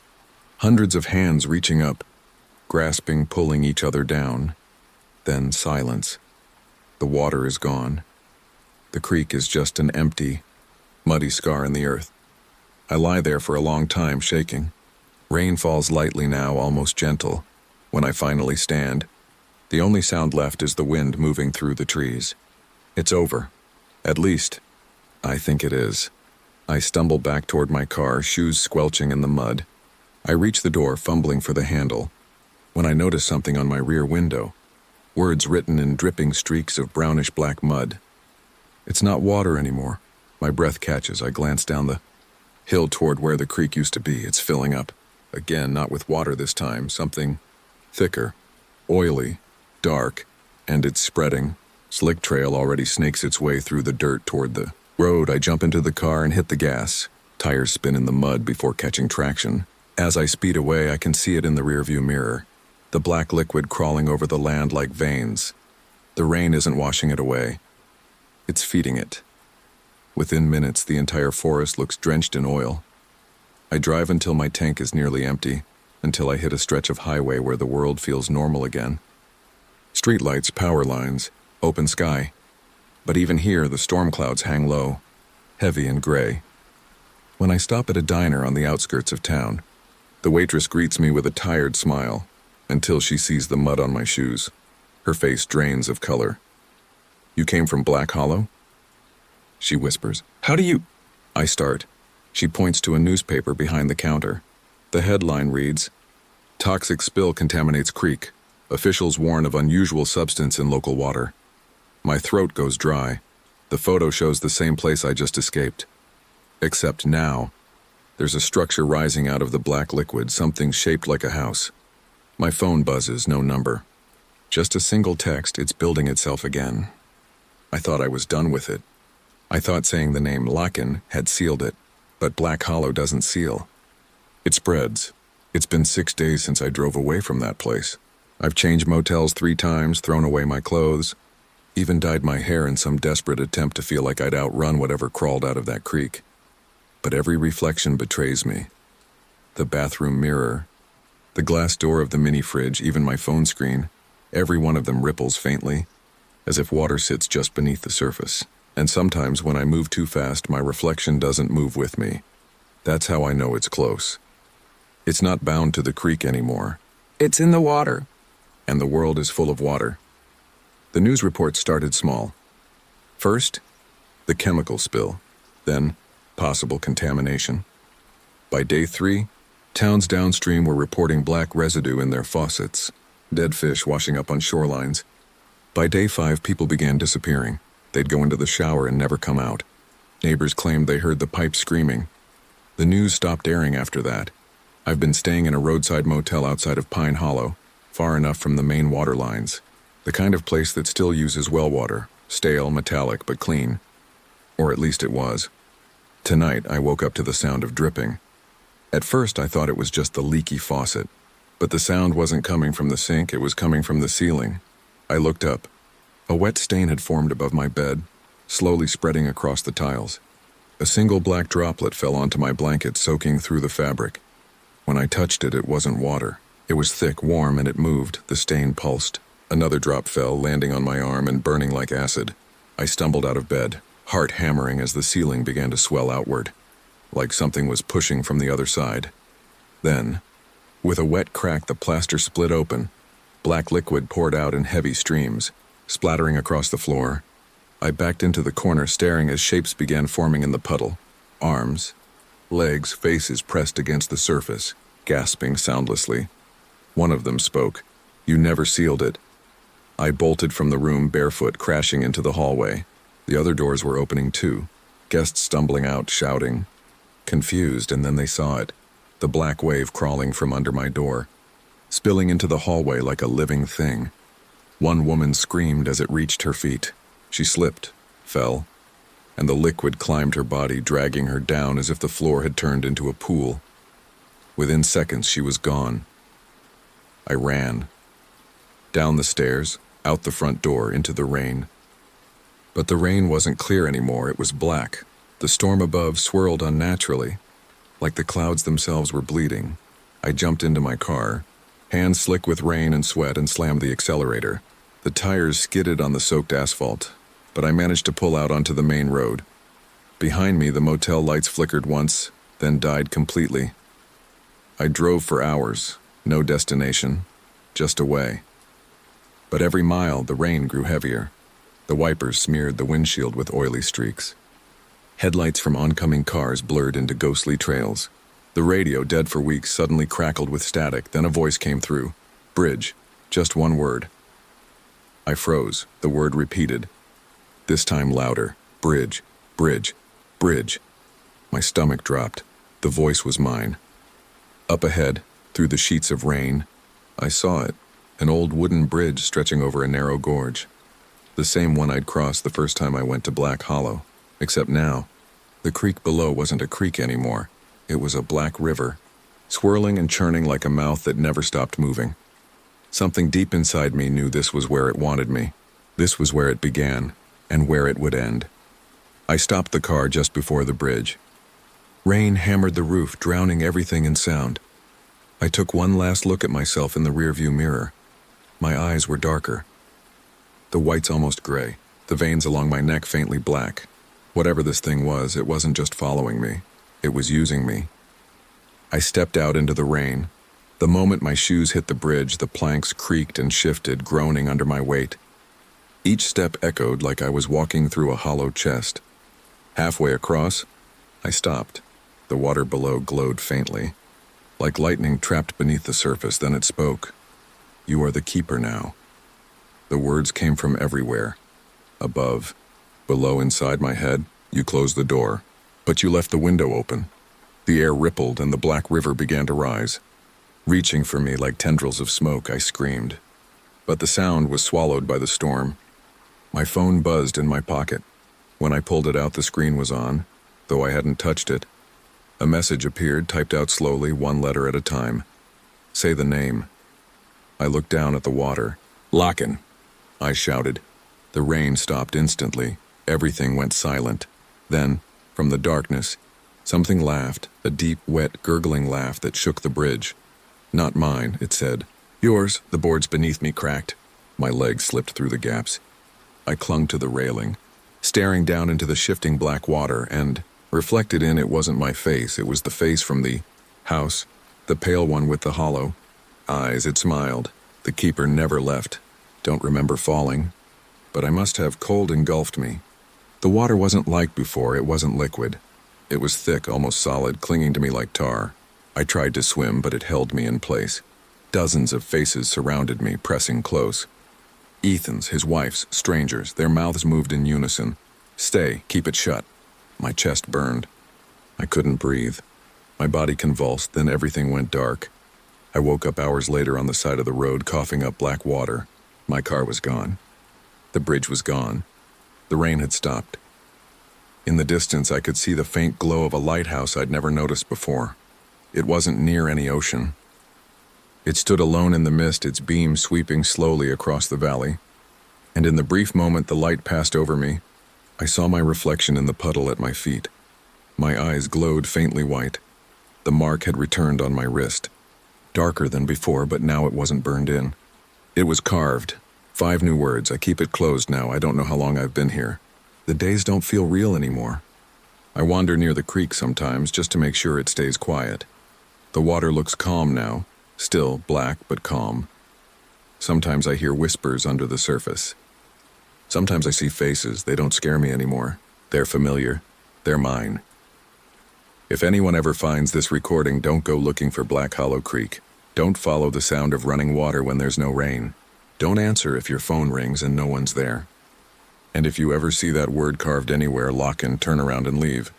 Hundreds of hands reaching up, grasping, pulling each other down. Then silence. The water is gone. The creek is just an empty, muddy scar in the earth. I lie there for a long time, shaking. Rain falls lightly now, almost gentle. When I finally stand, the only sound left is the wind moving through the trees. It's over. At least, I think it is. I stumble back toward my car, shoes squelching in the mud. I reach the door, fumbling for the handle, when I notice something on my rear window. Words written in dripping streaks of brownish-black mud. It's not water anymore. My breath catches. I glance down the hill toward where the creek used to be. It's filling up. Again, not with water this time. Something thicker, oily, dark, and it's spreading. Slick trail already snakes its way through the dirt toward the road. I jump into the car and hit the gas. Tires spin in the mud before catching traction. As I speed away, I can see it in the rearview mirror. The black liquid crawling over the land like veins. The rain isn't washing it away. It's feeding it. Within minutes, the entire forest looks drenched in oil. I drive until my tank is nearly empty, until I hit a stretch of highway where the world feels normal again. Streetlights, power lines, open sky. But even here, the storm clouds hang low, heavy and gray. When I stop at a diner on the outskirts of town, the waitress greets me with a tired smile, until she sees the mud on my shoes. Her face drains of color. You came from Black Hollow? She whispers. How do you... I start. She points to a newspaper behind the counter. The headline reads, Toxic spill contaminates creek. Officials warn of unusual substance in local water. My throat goes dry. The photo shows the same place I just escaped. Except now, there's a structure rising out of the black liquid, something shaped like a house. My phone buzzes, no number. Just a single text, it's building itself again. I thought I was done with it. I thought saying the name Locken had sealed it, but Black Hollow doesn't seal. It spreads. It's been 6 days since I drove away from that place. I've changed motels 3 times, thrown away my clothes, even dyed my hair in some desperate attempt to feel like I'd outrun whatever crawled out of that creek. But every reflection betrays me. The bathroom mirror, the glass door of the mini fridge, even my phone screen, every one of them ripples faintly, as if water sits just beneath the surface. And sometimes when I move too fast, my reflection doesn't move with me. That's how I know it's close. It's not bound to the creek anymore. It's in the water. And the world is full of water. The news report started small. First, the chemical spill. Then, possible contamination. By day 3, towns downstream were reporting black residue in their faucets, dead fish washing up on shorelines. By day 5, people began disappearing. They'd go into the shower and never come out. Neighbors claimed they heard the pipes screaming. The news stopped airing after that. I've been staying in a roadside motel outside of Pine Hollow, far enough from the main water lines. The kind of place that still uses well water, stale, metallic, but clean. Or at least it was. Tonight, I woke up to the sound of dripping. At first, I thought it was just the leaky faucet. But the sound wasn't coming from the sink, it was coming from the ceiling. I looked up. A wet stain had formed above my bed, slowly spreading across the tiles. A single black droplet fell onto my blanket, soaking through the fabric. When I touched it, it wasn't water. It was thick, warm, and it moved. The stain pulsed. Another drop fell, landing on my arm and burning like acid. I stumbled out of bed, heart hammering as the ceiling began to swell outward, like something was pushing from the other side. Then, with a wet crack, the plaster split open. Black liquid poured out in heavy streams, splattering across the floor. I backed into the corner, staring as shapes began forming in the puddle. Arms, legs, faces pressed against the surface, gasping soundlessly. One of them spoke. "You never sealed it." I bolted from the room, barefoot, crashing into the hallway. The other doors were opening too, guests stumbling out, shouting. Confused, and then they saw it. The black wave crawling from under my door, spilling into the hallway like a living thing. One woman screamed as it reached her feet. She slipped, fell, and the liquid climbed her body, dragging her down as if the floor had turned into a pool. Within seconds, she was gone. I ran. Down the stairs, out the front door, into the rain. But the rain wasn't clear anymore, it was black. The storm above swirled unnaturally, like the clouds themselves were bleeding. I jumped into my car, hands slick with rain and sweat, and slammed the accelerator. The tires skidded on the soaked asphalt, but I managed to pull out onto the main road. Behind me, the motel lights flickered once, then died completely. I drove for hours, no destination, just away. But every mile, the rain grew heavier. The wipers smeared the windshield with oily streaks. Headlights from oncoming cars blurred into ghostly trails. The radio, dead for weeks, suddenly crackled with static. Then a voice came through. "Bridge." Just one word. I froze. The word repeated. This time louder. "Bridge, bridge, bridge." My stomach dropped. The voice was mine. Up ahead, through the sheets of rain, I saw it. An old wooden bridge stretching over a narrow gorge. The same one I'd crossed the first time I went to Black Hollow. Except now, the creek below wasn't a creek anymore. It was a black river, swirling and churning like a mouth that never stopped moving. Something deep inside me knew this was where it wanted me. This was where it began, and where it would end. I stopped the car just before the bridge. Rain hammered the roof, drowning everything in sound. I took one last look at myself in the rearview mirror. My eyes were darker. The whites almost gray, the veins along my neck faintly black. Whatever this thing was, it wasn't just following me. It was using me. I stepped out into the rain. The moment my shoes hit the bridge, the planks creaked and shifted, groaning under my weight. Each step echoed like I was walking through a hollow chest. Halfway across, I stopped. The water below glowed faintly, like lightning trapped beneath the surface. Then it spoke. "You are the keeper now." The words came from everywhere. Above, below, inside my head. "You closed the door, but you left the window open." The air rippled and the black river began to rise. Reaching for me like tendrils of smoke, I screamed. But the sound was swallowed by the storm. My phone buzzed in my pocket. When I pulled it out, the screen was on, though I hadn't touched it. A message appeared, typed out slowly, one letter at a time. "Say the name." I looked down at the water. "Locken," I shouted. The rain stopped instantly. Everything went silent. Then, from the darkness, something laughed, a deep, wet, gurgling laugh that shook the bridge. "Not mine," it said. "Yours." The boards beneath me cracked. My legs slipped through the gaps. I clung to the railing, staring down into the shifting black water, and reflected in it wasn't my face, it was the face from the house, the pale one with the hollow eyes. It smiled. The keeper never left. Don't remember falling, but I must have. Cold engulfed me. The water wasn't like before, it wasn't liquid. It was thick, almost solid, clinging to me like tar. I tried to swim, but it held me in place. Dozens of faces surrounded me, pressing close. Ethan's, his wife's, strangers, their mouths moved in unison. "Stay, keep it shut." My chest burned. I couldn't breathe. My body convulsed, then everything went dark. I woke up hours later on the side of the road, coughing up black water. My car was gone. The bridge was gone. The rain had stopped. In the distance, I could see the faint glow of a lighthouse I'd never noticed before. It wasn't near any ocean. It stood alone in the mist, its beam sweeping slowly across the valley. And in the brief moment the light passed over me, I saw my reflection in the puddle at my feet. My eyes glowed faintly white. The mark had returned on my wrist. Darker than before, but now it wasn't burned in. It was carved, 5 new words. I keep it closed now. I don't know how long I've been here. The days don't feel real anymore. I wander near the creek sometimes just to make sure it stays quiet. The water looks calm now, still black but calm. Sometimes I hear whispers under the surface. Sometimes I see faces. They don't scare me anymore. They're familiar. They're mine. If anyone ever finds this recording, don't go looking for Black Hollow Creek. Don't follow the sound of running water when there's no rain. Don't answer if your phone rings and no one's there. And if you ever see that word carved anywhere, lock and turn around and leave.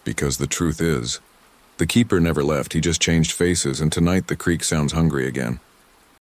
Because the truth is, the keeper never left. He just changed faces, and tonight the creek sounds hungry again.